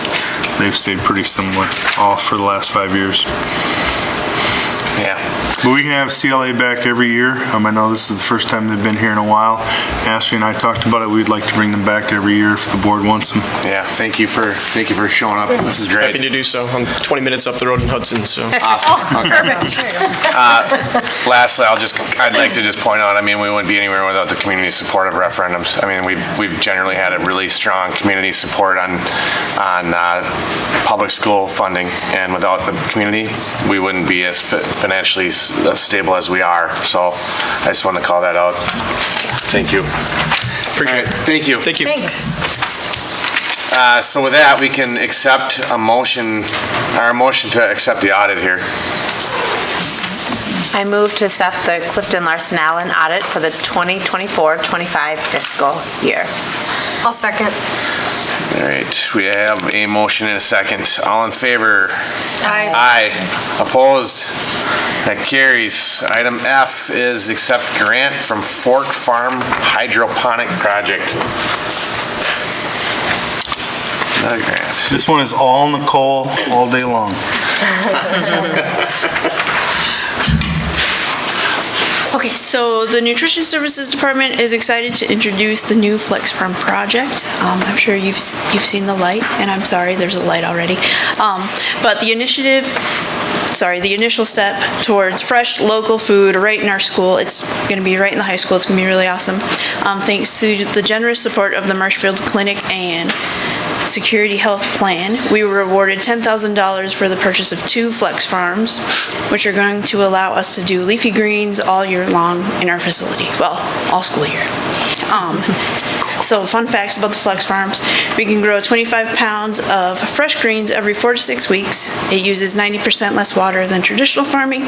They've stayed pretty similar all for the last 5 years. Yeah. But we can have CLA back every year. I know this is the first time they've been here in a while. Ashley and I talked about it. We'd like to bring them back every year if the board wants them. Yeah, thank you for showing up. This is great. Happy to do so. I'm 20 minutes up the road in Hudson, so. Awesome. Okay. Lastly, I'd like to just point out, I mean, we wouldn't be anywhere without the community support of referendums. I mean, we've generally had a really strong community support on public school funding, and without the community, we wouldn't be as financially stable as we are. So I just wanted to call that out. Thank you. Appreciate it. Thank you. Thank you. Thanks. So with that, we can accept our motion to accept the audit here. I move to accept the Clifton Larson Allen audit for the 2024-25 fiscal year. I'll second. All right, we have a motion and a second. All in favor? Aye. Aye. Opposed? That carries. Item F is accept grant from Fork Farm Hydroponic Project. Another grant. This one is all Nicole all day long. Okay, so the Nutrition Services Department is excited to introduce the new Flex Farm project. I'm sure you've seen the light, and I'm sorry, there's a light already. But the initial step towards fresh, local food right in our school. It's going to be right in the high school. It's going to be really awesome. Thanks to the generous support of the Marshfield Clinic and Security Health Plan, we were awarded $10,000 for the purchase of 2 Flex Farms, which are going to allow us to do leafy greens all year long in our facility. Well, all school year. So fun facts about the Flex Farms. We can grow 25 pounds of fresh greens every 4 to 6 weeks. It uses 90% less water than traditional farming.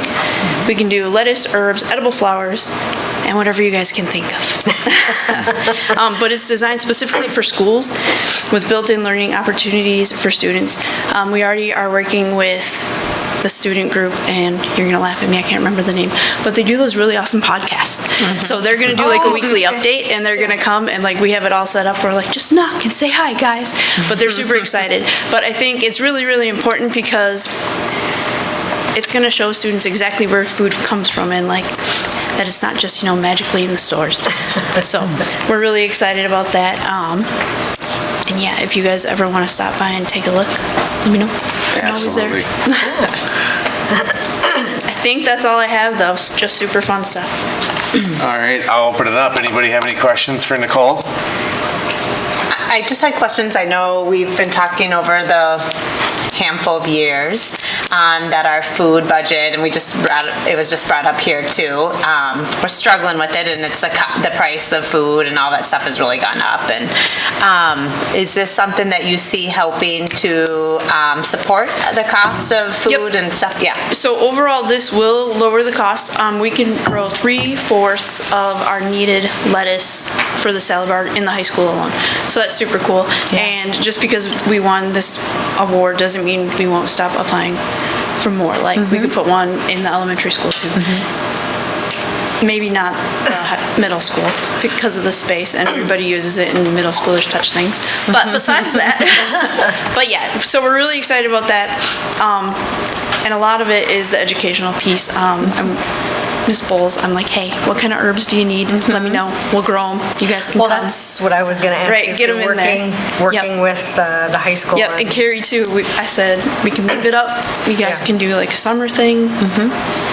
We can do lettuce, herbs, edible flowers, and whatever you guys can think of. But it's designed specifically for schools with built-in learning opportunities for students. We already are working with the student group, and you're gonna laugh at me, I can't remember the name, but they do those really awesome podcasts. So they're gonna do like a weekly update, and they're gonna come and like we have it all set up. We're like, just knock and say hi, guys. But they're super excited. But I think it's really, really important because it's gonna show students exactly where food comes from and like that it's not just, magically in the stores. So we're really excited about that. And yeah, if you guys ever want to stop by and take a look, let me know. They're always there. I think that's all I have, though. Just super fun stuff. All right, I'll open it up. Anybody have any questions for Nicole? I just had questions. I know we've been talking over the handful of years. that our food budget, and it was just brought up here too, we're struggling with it, and it's the price of food and all that stuff has really gone up. And is this something that you see helping to support the cost of food and stuff? Yeah. So overall, this will lower the cost. We can grow 3/4 of our needed lettuce for the salad bar in the high school alone. So that's super cool. And just because we won this award doesn't mean we won't stop applying for more. Like we could put one in the elementary school too. Maybe not the middle school because of the space and everybody uses it and middle schoolers touch things. But besides that, but yeah, so we're really excited about that. And a lot of it is the educational piece. Miss Bowles, I'm like, hey, what kind of herbs do you need? Let me know. We'll grow them. You guys can Well, come. that's what I was going to ask. Right, if get you're 'em in there. Working with the high school. Yep, and Carrie too. I said we can leave it up. You guys can do like a summer thing.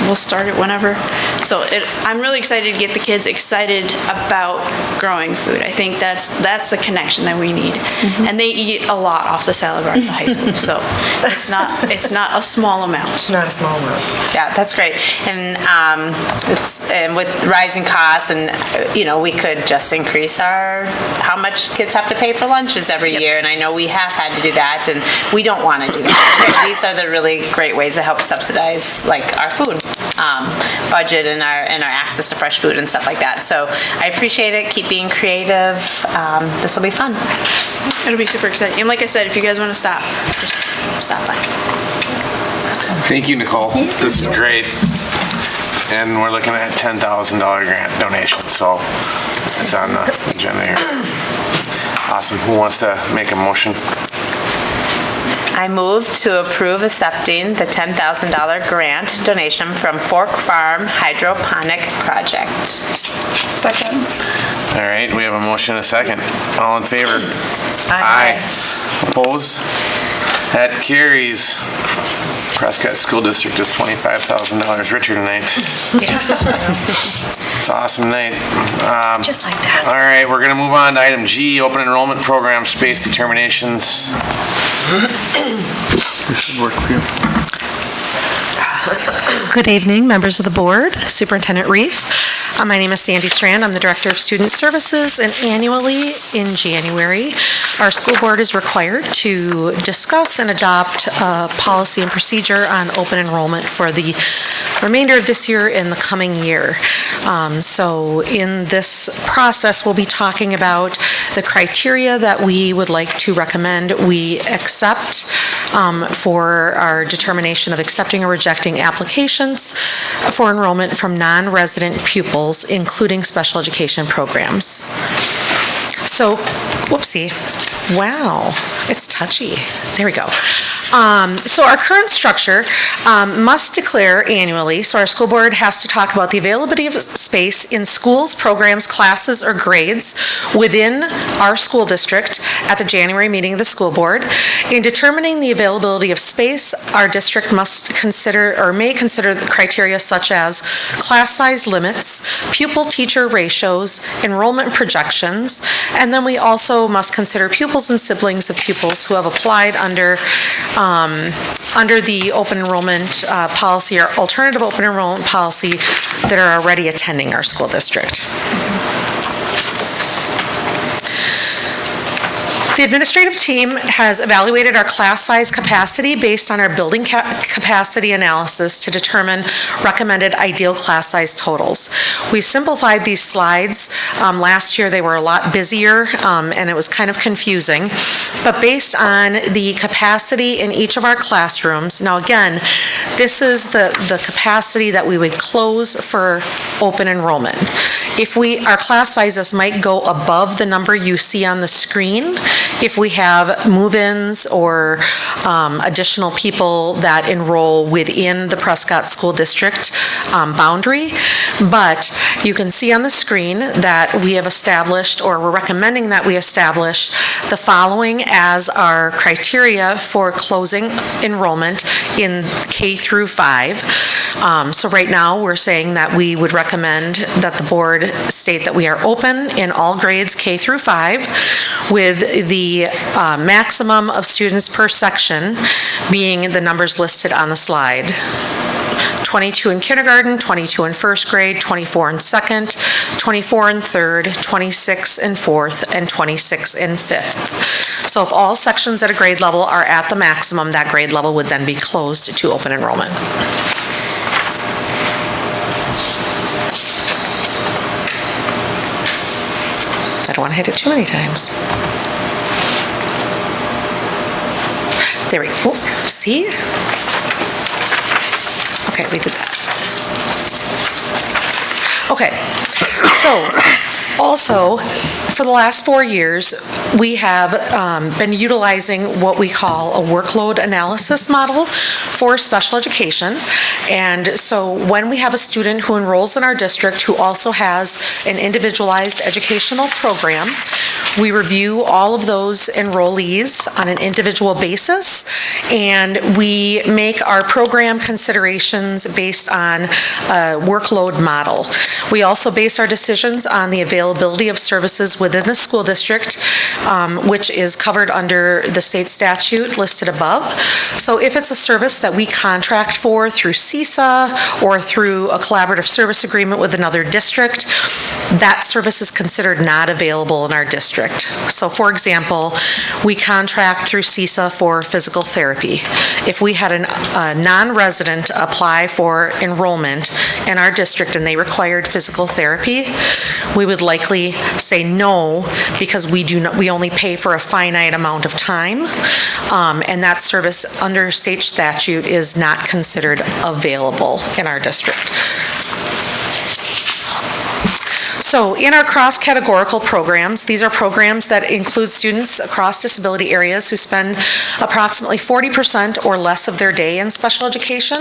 We'll start it whenever. So I'm really excited to get the kids excited about growing food. I think that's the connection that we need. And they eat a lot off the salad bar at the high school, so it's not a small amount. It's not a small amount. Yeah, that's great. And with rising costs, and we could just increase how much kids have to pay for lunches every year. And I know we have had to do that, and we don't want to do that. These are the really great ways to help subsidize like our food budget and our access to fresh food and stuff like that. So I appreciate it. Keep being creative. This will be fun. It'll be super exciting. And like I said, if you guys want to stop, just stop by. Thank you, Nicole. This is great. And we're looking at $10,000 grant donation, so it's on the agenda here. Awesome. Who wants to make a motion? I move to approve accepting the $10,000 grant donation from Fork Farm Hydroponic Project. Second. All right, we have a motion and a second. All in favor? Aye. Opposed? That carries. Prescott School District is $25,000 richer tonight. It's an awesome night. Just like that. All right, we're gonna move on to item G, open enrollment program space determinations. This should work for you. Good evening, members of the board, Superintendent Reif. My name is Sandy Strand. I'm the Director of Student Services, and annually in January, our school board is required to discuss and adopt a policy and procedure on open enrollment for the remainder of this year and the coming year. So in this process, we'll be talking about the criteria that we would like to recommend we accept for our determination of accepting or rejecting applications for enrollment from non-resident pupils, including special education programs. So, whoopsie. Wow, it's touchy. There we go. So our current structure must declare annually, so our school board has to talk about the availability of space in schools, programs, classes, or grades within our school district at the January meeting of the school board. In determining the availability of space, our district must consider or may consider the criteria such as class size limits, pupil-teacher ratios, enrollment projections, and then we also must consider pupils and siblings of pupils who have applied under the open enrollment policy or alternative open enrollment policy that are already attending our school district. The administrative team has evaluated our class size capacity based on our building capacity analysis to determine recommended ideal class size totals. We simplified these slides. Last year they were a lot busier and it was kind of confusing. But based on the capacity in each of our classrooms, now again, this is the capacity that we would close for open enrollment. If our class sizes might go above the number you see on the screen, if we have move-ins or additional people that enroll within the Prescott School District boundary. But you can see on the screen that we have established, or we're recommending that we establish the following as our criteria for closing enrollment in K through 5. So right now, we're saying that we would recommend that the board state that we are open in all grades K through 5 with the the maximum of students per section being the numbers listed on the slide. 22 in kindergarten, 22 in first grade, 24 in second, 24 in third, 26 in fourth, and 26 in fifth. So if all sections at a grade level are at the maximum, that grade level would then be closed to open enrollment. I don't want to hit it too many times. There we go. See? Okay, we did that. Okay, so also, for the last 4 years, we have been utilizing what we call a workload analysis model for special education. And so when we have a student who enrolls in our district who also has an individualized educational program, we review all of those enrollees on an individual basis, and we make our program considerations based on a workload model. We also base our decisions on the availability of services within the school district, which is covered under the state statute listed above. So if it's a service that we contract for through CISA or through a collaborative service agreement with another district, that service is considered not available in our district. So for example, we contract through CISA for physical therapy. If we had a non-resident apply for enrollment in our district and they required physical therapy, we would likely say no, because we only pay for a finite amount of time, and that service under state statute is not considered available in our district. So in our cross-categorical programs, these are programs that include students across disability areas who spend approximately 40% or less of their day in special education.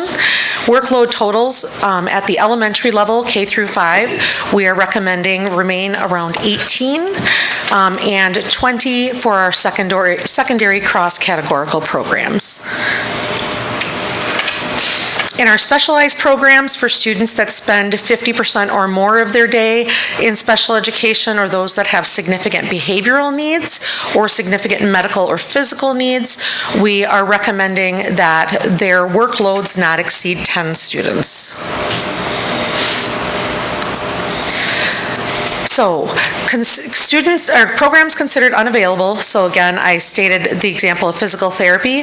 Workload totals at the elementary level, K through 5, we are recommending remain around 18, and 20 for our secondary cross-categorical programs. In our specialized programs for students that spend 50% or more of their day in special education, or those that have significant behavioral needs or significant medical or physical needs, we are recommending that their workloads not exceed 10 students. So, students or programs considered unavailable. So again, I stated the example of physical therapy.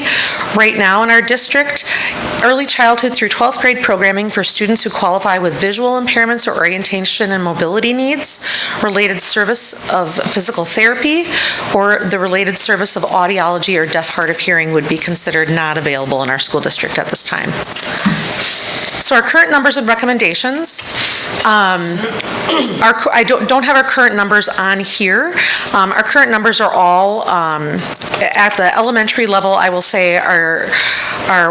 Right now in our district, early childhood through 12th grade programming for students who qualify with visual impairments or orientation and mobility needs, related service of physical therapy, or the related service of audiology or deaf, hard of hearing would be considered not available in our school district at this time. So our current numbers and recommendations, I don't have our current numbers on here. Our current numbers are all at the elementary level. I will say our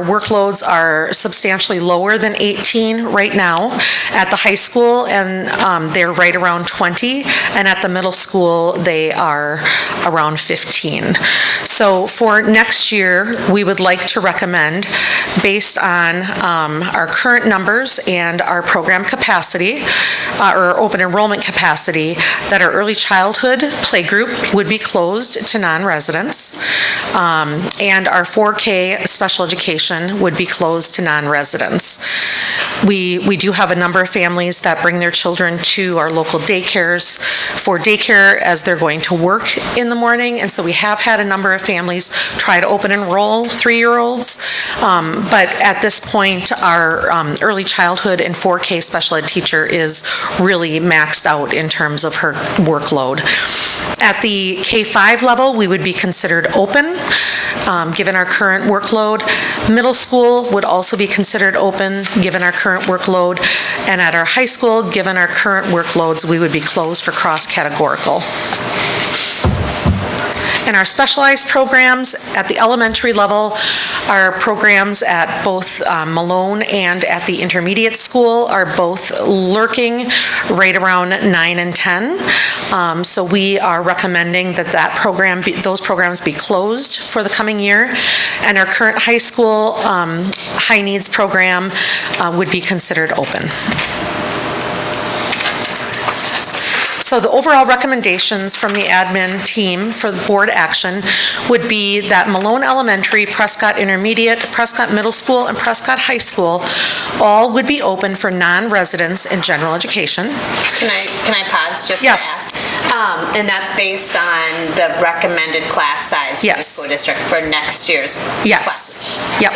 workloads are substantially lower than 18 right now. At the high school, and they're right around 20, and at the middle school, they are around 15. So for next year, we would like to recommend, based on our current numbers and our program capacity, or open enrollment capacity, that our early childhood playgroup would be closed to non-residents, and our 4K special education would be closed to non-residents. We do have a number of families that bring their children to our local daycares for daycare as they're going to work in the morning, and so we have had a number of families try to open enroll 3-year-olds, but at this point, our early childhood and 4K special ed teacher is really maxed out in terms of her workload. At the K-5 level, we would be considered open, given our current workload. Middle school would also be considered open, given our current workload. And at our high school, given our current workloads, we would be closed for cross-categorical. In our specialized programs at the elementary level, our programs at both Malone and at the intermediate school are both lurking right around 9 and 10. So we are recommending that those programs be closed for the coming year. And our current high school high needs program would be considered open. So the overall recommendations from the admin team for the board action would be that Malone Elementary, Prescott Intermediate, Prescott Middle School, and Prescott High School all would be open for non-residents in general education. Can I pause just to Yes. ask? And that's based on the recommended class size for the Yes. school district for next year's Yes. classes? Yep.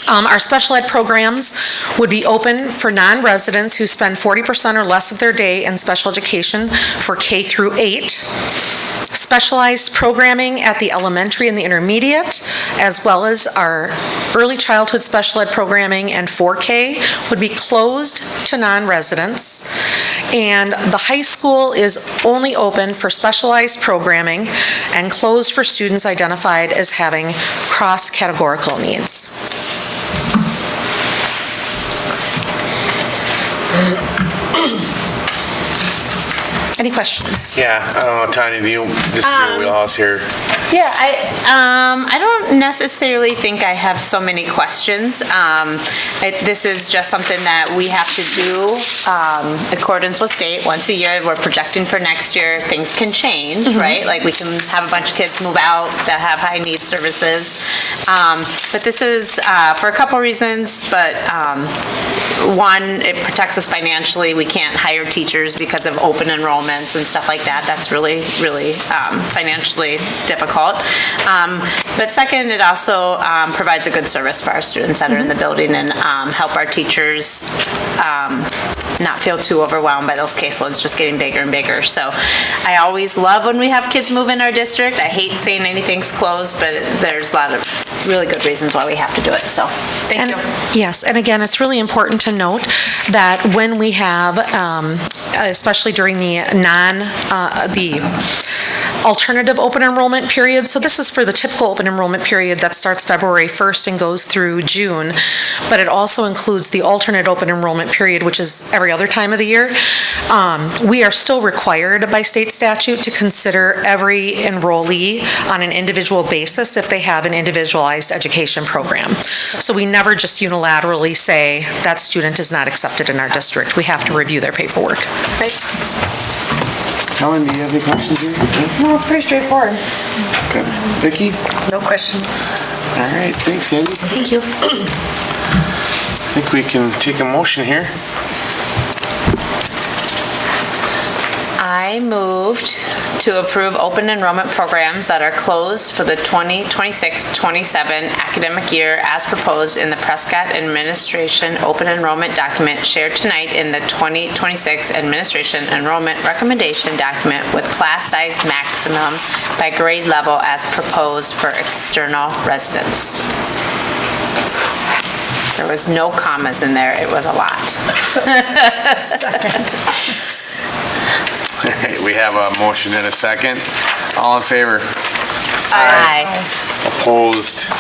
Our special ed programs would be open for non-residents who spend 40% or less of their day in special education for K through 8. Specialized programming at the elementary and the intermediate, as well as our early childhood special ed programming and 4K would be closed to non-residents. And the high school is only open for specialized programming and closed for students identified as having cross-categorical needs. Any questions? Yeah, I don't know, Tanya, this is your wheelhouse here. Yeah, I don't necessarily think I have so many questions. This is just something that we have to do in accordance with state. Once a year, we're projecting for next year. Things can change, right? Like we can have a bunch of kids move out that have high needs services. But this is for a couple reasons, but one, it protects us financially. We can't hire teachers because of open enrollments and stuff like that. That's really, really financially difficult. But second, it also provides a good service for our students that are in the building and help our teachers not feel too overwhelmed by those caseloads just getting bigger and bigger. So I always love when we have kids move in our district. I hate saying anything's closed, but there's a lot of really good reasons why we have to do it. So thank you. Yes, and again, it's really important to note that when we have, especially during the alternative open enrollment period, so this is for the typical open enrollment period that starts February 1st and goes through June, but it also includes the alternate open enrollment period, which is every other time of the year. We are still required by state statute to consider every enrollee on an individual basis if they have an individualized education program. So we never just unilaterally say that student is not accepted in our district. We have to review their paperwork. Right. Helen, do you have any questions here? No, it's pretty straightforward. Okay. Vicki? No questions. All right, thanks, Sandy. Thank you. I think we can take a motion here. I moved to approve open enrollment programs that are closed for the 2026-27 academic year as proposed in the Prescott Administration Open Enrollment Document shared tonight in the 2026 Administration Enrollment Recommendation Document with class size maximum by grade level as proposed for external residents. There was no commas in there. It was a lot. Second. All right, we have a motion and a second. All in favor? Aye. Opposed?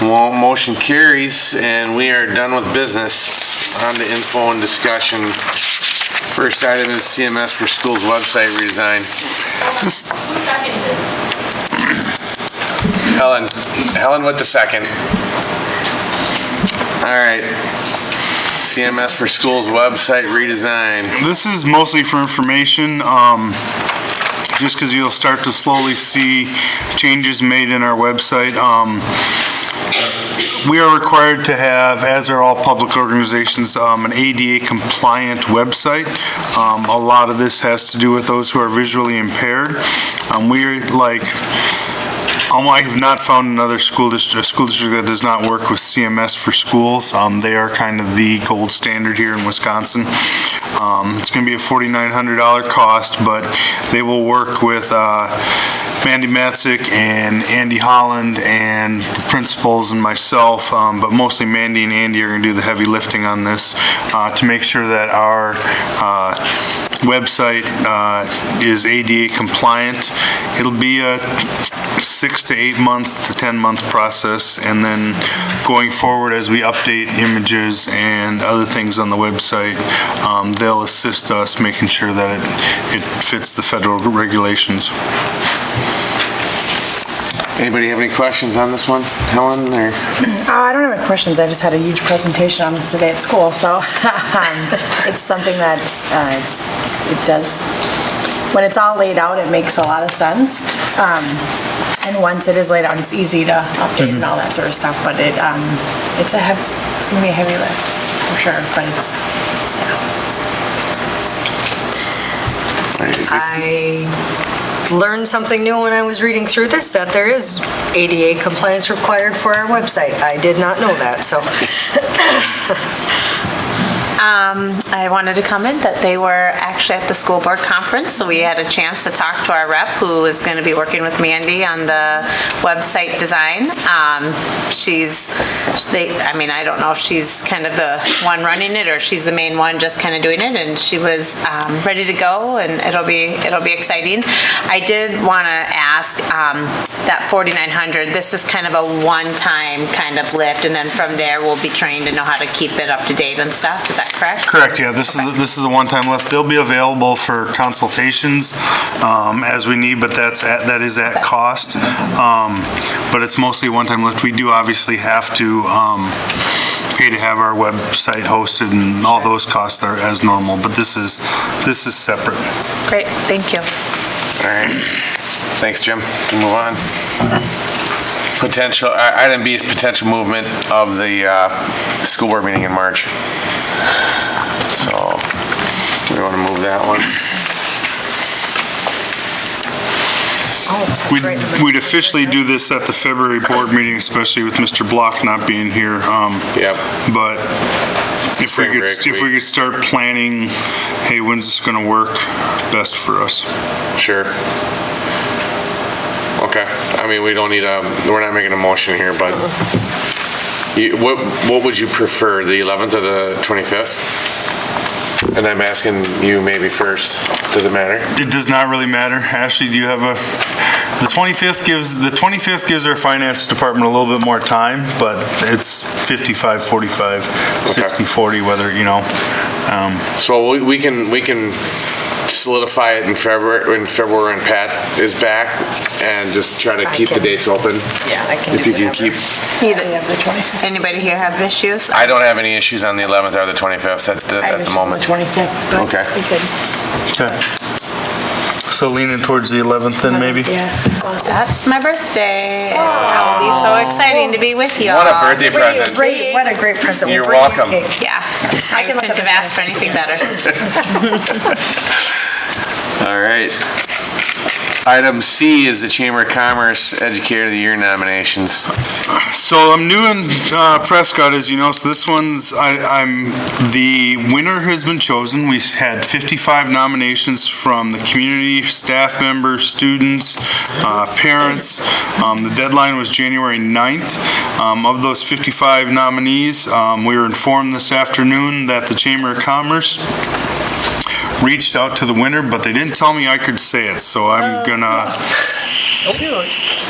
Motion carries, and we are done with business. On to info and discussion. First item is CMS for Schools website redesign. Helen with the second. All right. CMS for Schools website redesign. This is mostly for information, just because you'll start to slowly see changes made in our website. We are required to have, as are all public organizations, an ADA compliant website. A lot of this has to do with those who are visually impaired. I have not found a school district that does not work with CMS for Schools. They are kind of the gold standard here in Wisconsin. It's going to be a $4,900 cost, but they will work with Mandy Matzik and Andy Holland and the principals and myself, but mostly Mandy and Andy are going to do the heavy lifting on this to make sure that our website is ADA compliant. It'll be a 6 to 8 month to 10 month process, and then going forward as we update images and other things on the website, they'll assist us making sure that it fits the federal regulations. Anybody have any questions on this one, Helen, or? I don't have any questions, I just had a huge presentation on this today at school, so it's something that it does, when it's all laid out, it makes a lot of sense. And once it is laid out, it's easy to update and all that sort of stuff, but it's gonna be a heavy lift, for sure, but it's, I learned something new when I was reading through this, that there is ADA compliance required for our website. I did not know that, so. I wanted to comment that they were actually at the school board conference, so we had a chance to talk to our rep, who is going to be working with Mandy on the website design. I don't know if she's kind of the one running it, or she's the main one just kind of doing it, and she was ready to go, and it'll be exciting. I did want to ask, that 4,900, this is kind of a one-time kind of lift, and then from there, we'll be trained to know how to keep it up to date and stuff. Is that correct? Correct, yeah. This is a one-time lift. They'll be available for consultations as we need, but that is at cost. But it's mostly a one-time lift. We do obviously have to pay to have our website hosted, and all those costs are as normal, but this is separate. Great, thank you. All right. Thanks, Jim. We'll move on. Item B is potential movement of the school board meeting in March. So, we want to move that one. We'd officially do this at the February board meeting, especially with Mr. Block not being here. Yep. But if we could start planning, hey, when's this going to work best for us? Sure. Okay. I mean, we don't need we're not making a motion here, but what would you prefer, the 11th or the 25th? And I'm asking you maybe first. Does it matter? It does not really matter. Ashley, do you have the 25th gives our finance department a little bit more time, but it's 55-45, 60-40, whether, So we can solidify it in February when Pat is back, and just try to keep the dates open. Yeah, I can do If you can keep. Anybody here have issues? I don't have any issues on the 11th or the 25th at the moment. 25th, but Okay. we could. Okay. So leaning towards the 11th then, maybe? Yeah. That's my birthday. It'll be so exciting to be with you all. What a birthday present. What a great present. You're We'll bring you welcome. cake. Yeah, I couldn't have asked for anything better. All right. Item C is the Chamber of Commerce Educator of the Year nominations. So I'm new in Prescott, as you know, so this one's, the winner has been chosen. We had 55 nominations from the community, staff members, students, parents. The deadline was January 9th. Of those 55 nominees, we were informed this afternoon that the Chamber of Commerce reached out to the winner, but they didn't tell me I could say it, so I'm gonna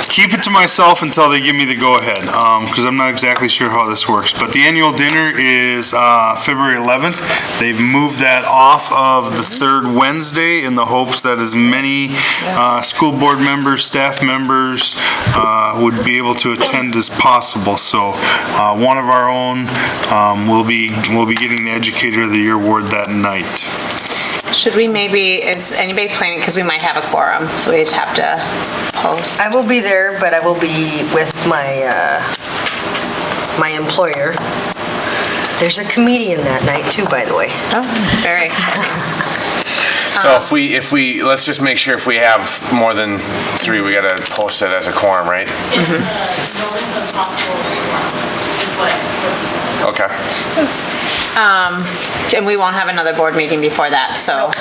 keep it to myself until they give me the go-ahead, because I'm not exactly sure how this works. But the annual dinner is February 11th. They've moved that off of the third Wednesday in the hopes that as many school board members, staff members would be able to attend as possible. So one of our own will be getting the Educator of the Year award that night. Should we is anybody planning, because we might have a quorum, so we'd have to post. I will be there, but I will be with my employer. There's a comedian that night too, by the way. Oh, very exciting. So if we, let's just make sure if we have more than 3, we gotta post it as a quorum, right? Okay. And we won't have another board meeting before that, so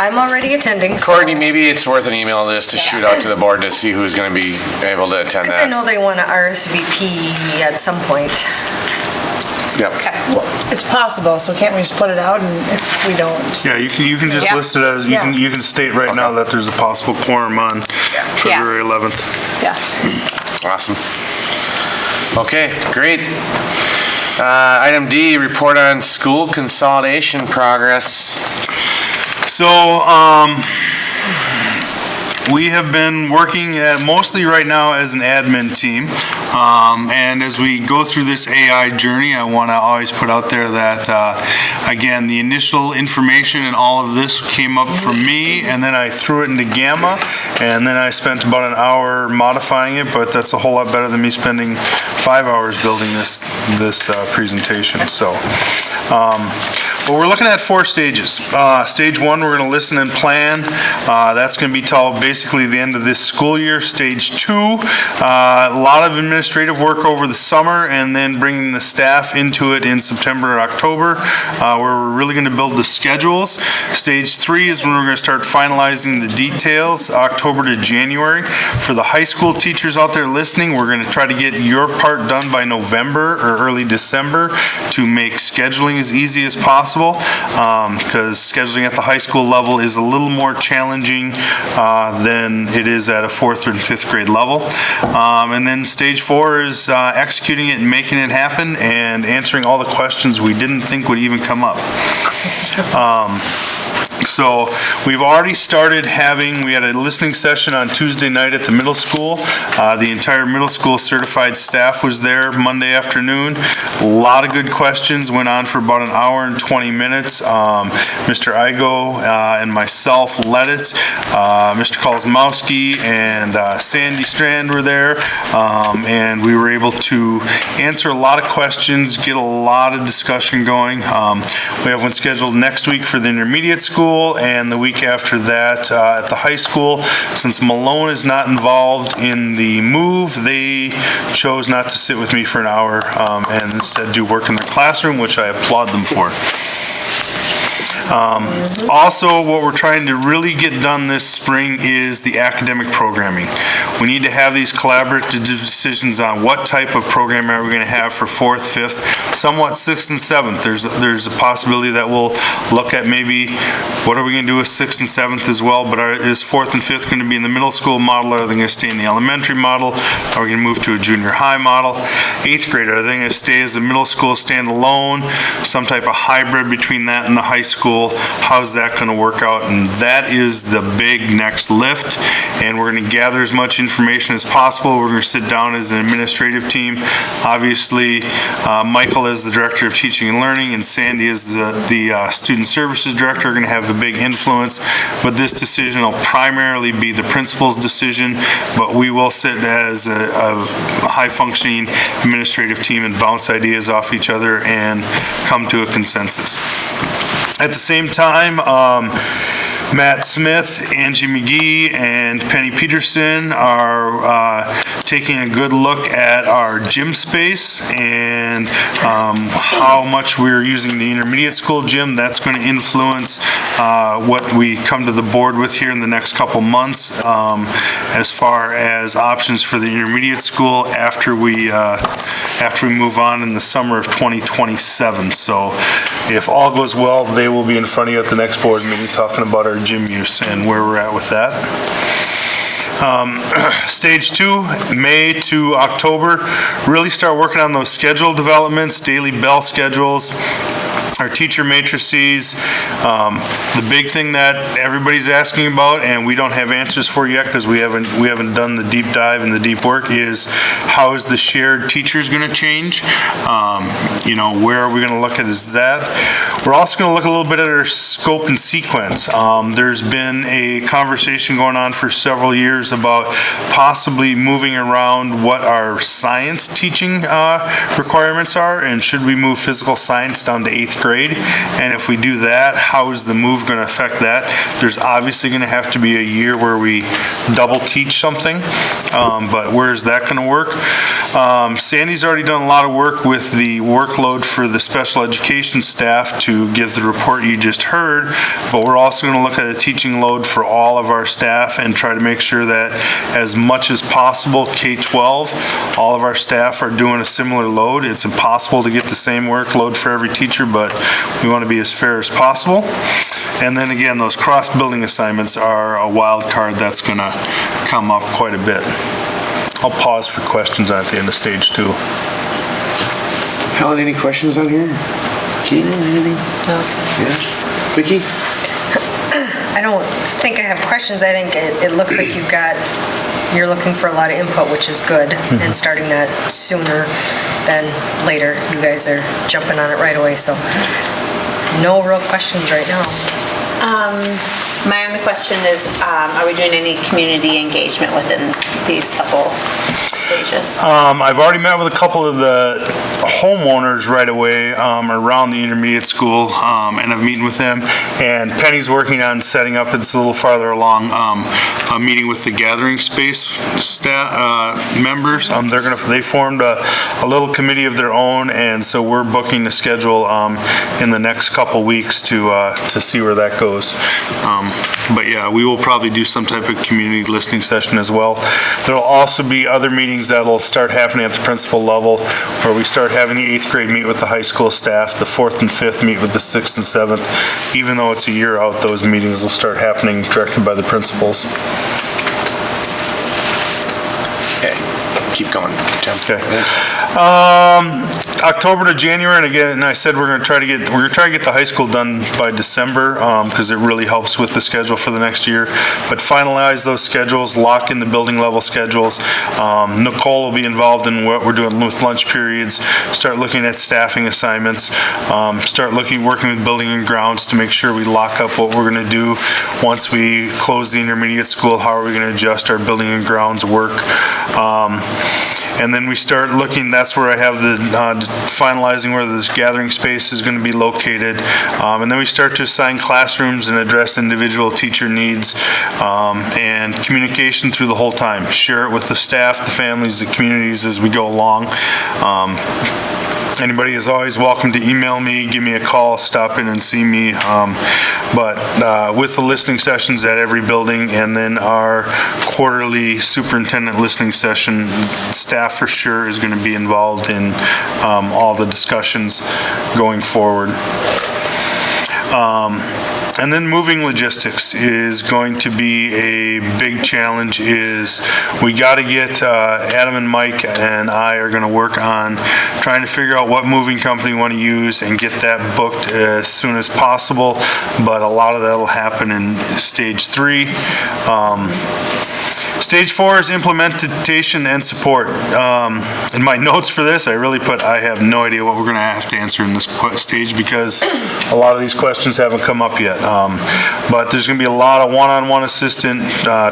I'm already attending. Courtney, maybe it's worth an email just to shoot out to the board to see who's gonna be able to attend Because I that. know they want to RSVP at some point. Yep. It's possible, so can't we just put it out, and if we don't? Yeah, you can just list it as, you can state right now that there's a possible quorum on February 11th. Yeah. Awesome. Okay, great. Item D, report on school consolidation progress. So, we have been working mostly right now as an admin team. And as we go through this AI journey, I want to always put out there that, again, the initial information and all of this came up from me, and then I threw it into Gamma, and then I spent about an hour modifying it, but that's a whole lot better than me spending 5 hours building this presentation. So, well, we're looking at 4 stages. Stage 1, we're going to listen and plan. That's going to be till basically the end of this school year. Stage 2, a lot of administrative work over the summer, and then bringing the staff into it in September or October, where we're really going to build the schedules. Stage 3 is when we're going to start finalizing the details, October to January. For the high school teachers out there listening, we're going to try to get your part done by November or early December to make scheduling as easy as possible, because scheduling at the high school level is a little more challenging than it is at a 4th and 5th grade level. And then stage 4 is executing it and making it happen and answering all the questions we didn't think would even come up. So we've already started we had a listening session on Tuesday night at the middle school. The entire middle school certified staff was there Monday afternoon. A lot of good questions, went on for about an hour and 20 minutes. Mr. Igo and myself led it. Mr. Kozmowski and Sandy Strand were there, and we were able to answer a lot of questions, get a lot of discussion going. We have one scheduled next week for the intermediate school, and the week after that at the high school. Since Malone is not involved in the move, they chose not to sit with me for an hour and instead do work in the classroom, which I applaud them for. Also, what we're trying to really get done this spring is the academic programming. We need to have these collaborative decisions on what type of programming are we going to have for 4th, 5th, somewhat 6th and 7th. There's a possibility that we'll look at maybe what are we going to do with 6th and 7th as well, but is 4th and 5th going to be in the middle school model? Are they going to stay in the elementary model? Are we going to move to a junior high model? 8th grade, are they going to stay as a middle school standalone, some type of hybrid between that and the high school? How's that going to work out? And that is the big next lift, and we're going to gather as much information as possible. We're going to sit down as an administrative team. Obviously, Michael as the Director of Teaching and Learning and Sandy as the Student Services Director are going to have a big influence, but this decision will primarily be the principal's decision, but we will sit as a high-functioning administrative team and bounce ideas off each other and come to a consensus. At the same time, Matt Smith, Angie McGee, and Penny Peterson are taking a good look at our gym space and how much we're using the intermediate school gym. That's going to influence what we come to the board with here in the next couple months as far as options for the intermediate school after we move on in the summer of 2027. So if all goes well, they will be in front of you at the next board meeting talking about our gym use and where we're at with that. Stage 2, May to October, really start working on those schedule developments, daily bell schedules, our teacher matrices. The big thing that everybody's asking about, and we don't have answers for yet because we haven't done the deep dive and the deep work, is how is the shared teachers going to change? Where are we going to look at is that. We're also going to look a little bit at our scope and sequence. There's been a conversation going on for several years about possibly moving around what our science teaching requirements are, and should we move physical science down to 8th grade? And if we do that, how is the move going to affect that? There's obviously going to have to be a year where we double teach something, but where is that going to work? Sandy's already done a lot of work with the workload for the special education staff to give the report you just heard, but we're also going to look at a teaching load for all of our staff and try to make sure that as much as possible, K-12, all of our staff are doing a similar load. It's impossible to get the same workload for every teacher, but we want to be as fair as possible. And then again, those cross-building assignments are a wild card that's going to come up quite a bit. I'll pause for questions at the end of stage 2. Helen, any questions on here? Keaton, anything? No. Yeah. Vicki? I don't think I have questions. I think it looks like you're looking for a lot of input, which is good, and starting that sooner than later. You guys are jumping on it right away, so no real questions right now. My only question is, are we doing any community engagement within these couple stages? I've already met with a couple of the homeowners right away around the intermediate school, and I'm meeting with them. And Penny's working on setting up, it's a little farther along, a meeting with the gathering space staff members. They formed a little committee of their own, and so we're booking the schedule in the next couple weeks to see where that goes. But yeah, we will probably do some type of community listening session as well. There'll also be other meetings that'll start happening at the principal level, where we start having the 8th grade meet with the high school staff, the 4th and 5th meet with the 6th and 7th. Even though it's a year out, those meetings will start happening directed by the principals. Okay, keep going, Tim. Okay. October to January, and again, I said we're going to try to get the high school done by December, because it really helps with the schedule for the next year. But finalize those schedules, lock in the building level schedules. Nicole will be involved in what we're doing with lunch periods. Start looking at staffing assignments. Start working with building and grounds to make sure we lock up what we're going to do once we close the intermediate school. How are we going to adjust our building and grounds work? And then we start looking, that's where I have the finalizing where this gathering space is going to be located. And then we start to assign classrooms and address individual teacher needs, and communication through the whole time. Share it with the staff, the families, the communities as we go along. Anybody is always welcome to email me, give me a call, stop in and see me. But with the listening sessions at every building, and then our quarterly superintendent listening session, staff for sure is going to be involved in all the discussions going forward. And then moving logistics is going to be a big challenge. We got to get, Adam and Mike and I are going to work on trying to figure out what moving company we want to use and get that booked as soon as possible. But a lot of that will happen in stage 3. Stage 4 is implementation and support. In my notes for this, I have no idea what we're going to have to answer in this stage, because a lot of these questions haven't come up yet. But there's going to be a lot of one-on-one assistant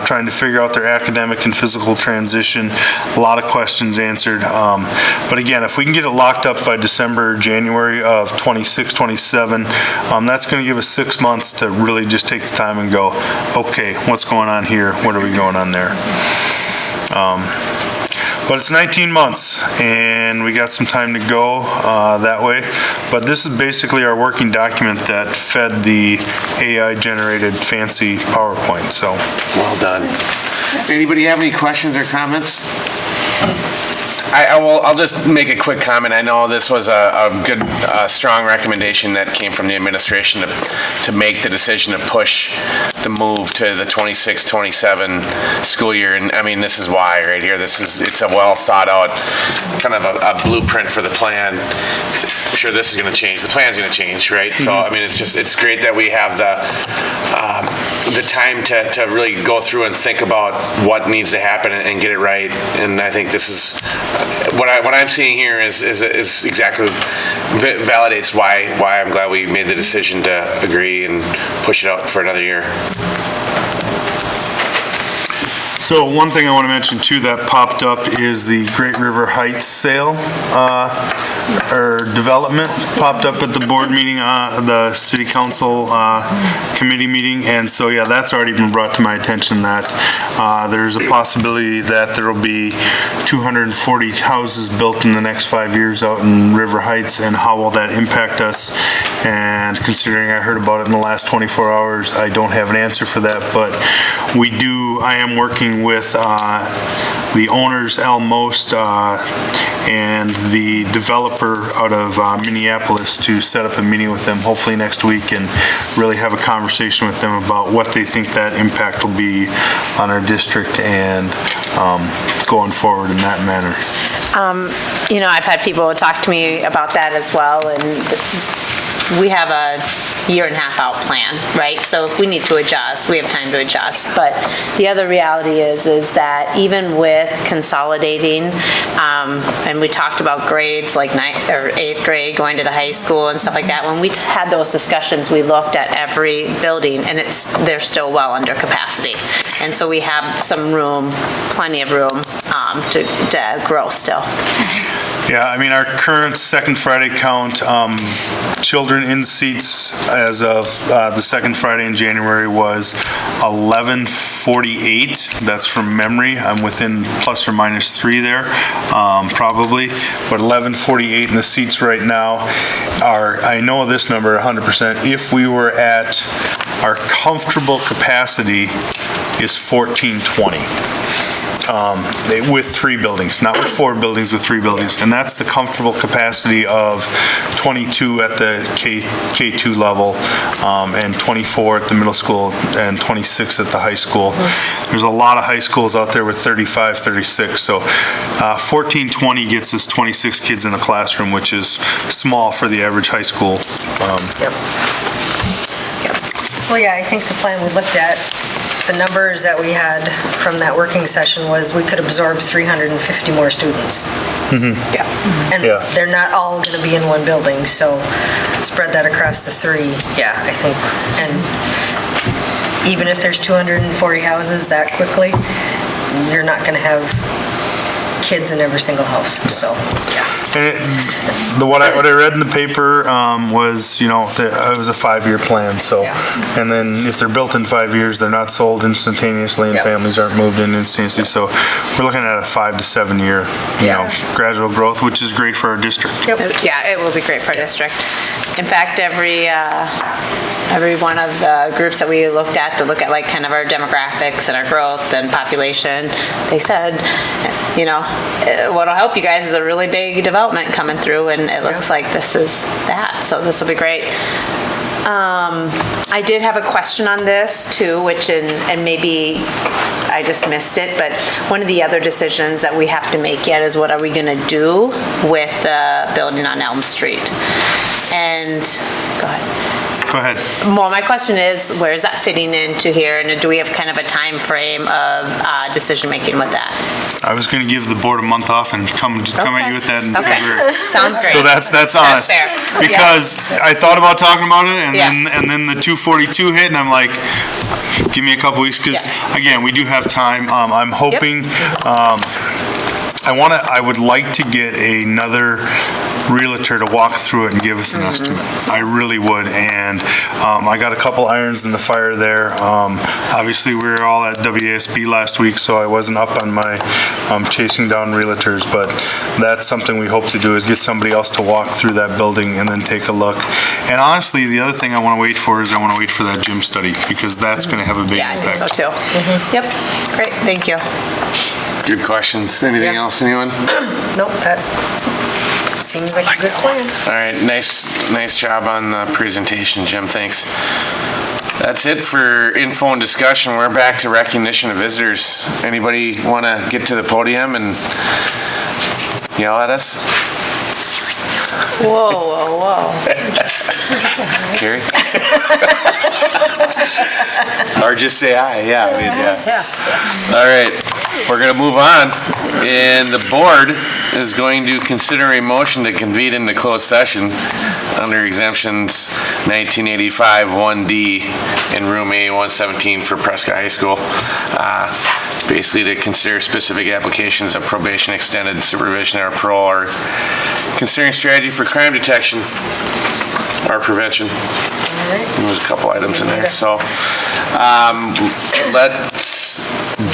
trying to figure out their academic and physical transition. A lot of questions answered. But again, if we can get it locked up by December, January of 26, 27, that's going to give us 6 months to really just take the time and go, okay, what's going on here? What are we going on there? But it's 19 months, and we got some time to go that way. But this is basically our working document that fed the AI-generated fancy PowerPoint, so. Well done. Anybody have any questions or comments? I'll just make a quick comment. I know this was a good, strong recommendation that came from the administration to make the decision to push the move to the 26-27 school year. And I mean, this is why right here. It's a well thought out kind of a blueprint for the plan. I'm sure this is going to change. The plan's going to change, right? So I mean, it's great that we have the time to really go through and think about what needs to happen and get it right. And I think this is what I'm seeing here is exactly validates why I'm glad we made the decision to agree and push it out for another year. So one thing I want to mention too that popped up is the Great River Heights sale or development popped up at the board meeting, the city council committee meeting, and so yeah, that's already been brought to my attention that there's a possibility that there will be 240 houses built in the next 5 years out in River Heights, and how will that impact us? And considering I heard about it in the last 24 hours, I don't have an answer for that, but I am working with the owners, Al Most, and the developer out of Minneapolis to set up a meeting with them hopefully next week and really have a conversation with them about what they think that impact will be on our district and going forward in that manner. I've had people talk to me about that as well, and we have year and a half out plan, right? So if we need to adjust, we have time to adjust. But the other reality is that even with consolidating, and we talked about grades like 9th or 8th grade going to the high school and stuff like that, when we had those discussions, we looked at every building and they're still well under capacity. And so we have some room, plenty of room to grow still. Yeah, I mean, our current second Friday count, children in seats as of the second Friday in January was 1148. That's from memory. I'm within plus or minus 3 there, probably. But 1148 in the seats right now are, I know this number 100%. If we were at our comfortable capacity is 1420. With 3 buildings, not with 4 buildings, with 3 buildings. And that's the comfortable capacity of 22 at the K2 level, and 24 at the middle school, and 26 at the high school. There's a lot of high schools out there with 35, 36. So 1420 gets us 26 kids in a classroom, which is small for the average high school. Well, yeah, I think the plan we looked at, the numbers that we had from that working session was we could absorb 350 more students. Yeah. And they're not all going to be in one building, so spread that across the 3, yeah, I think. And even if there's 240 houses that quickly, you're not going to have kids in every single house, so, yeah. What I read in the paper was, it was a 5-year plan, so. And then if they're built in 5 years, they're not sold instantaneously and families aren't moved in instantaneously. So we're looking at a 5 to 7 year, gradual growth, which is great for our district. Yeah, it will be great for our district. In fact, every one of the groups that we looked at to look at like kind of our demographics and our growth and population, they said, what'll help you guys is a really big development coming through, and it looks like this is that, so this will be great. I did have a question on this too, which, and maybe I just missed it, but one of the other decisions that we have to make yet is what are we gonna do with the building on Elm Street? And, go ahead. Go ahead. Well, my question is, where is that fitting into here, and do we have kind of a time frame of decision-making with that? I was going to give the board a month off and come at you with that in February. Sounds great. So that's honest. That's fair. Because I thought about talking about it, and then the 242 hit, and I'm like, give me a couple weeks, because again, we do have time. I'm hoping. I would like to get another realtor to walk through it and give us an estimate. I really would, and I got a couple irons in the fire there. Obviously, we were all at WASB last week, so I wasn't up on my chasing down realtors, but that's something we hope to do, is get somebody else to walk through that building and then take a look. And honestly, the other thing I want to wait for is that gym study, because that's going to have a big impact. Yeah, I think so too. Yep, great, thank you. Good questions. Anything else, anyone? Nope, that seems like a good plan. All right, nice job on the presentation, Jim, thanks. That's it for info and discussion. We're back to recognition of visitors. Anybody want to get to the podium and yell at us? Whoa. Carrie? Or just say aye, yeah. All right, we're going to move on, and the board is going to consider a motion to convene into closed session under exemptions 1985 1D in room A117 for Prescott High School. Basically to consider specific applications of probation, extended supervision, or parole, or considering strategy for crime detection or prevention. There's a couple items in there. So let's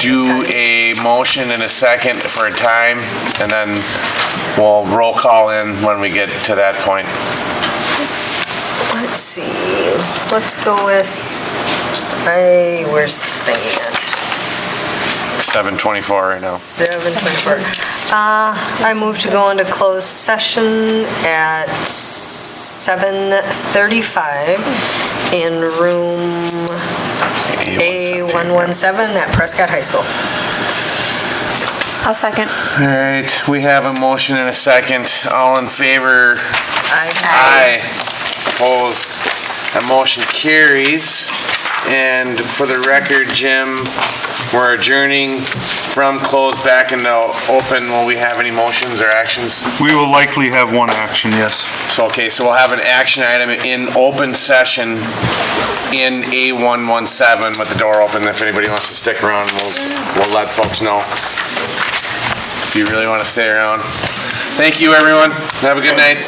do a motion in a second for a time, and then we'll roll call in when we get to that point. Let's see. Let's go with, where's the thing at? 7:24 right now. 7:24. I move to go into closed session at 7:35 in room A117 at Prescott High School. I'll second. All right, we have a motion and a second. All in favor? Aye. Opposed? That motion carries. And for the record, Jim, we're adjourning from closed back into open. Will we have any motions or actions? We will likely have one action, yes. So, okay, so we'll have an action item in open session in A117 with the door open. If anybody wants to stick around, we'll let folks know if you really want to stay around. Thank you, everyone. Have a good night.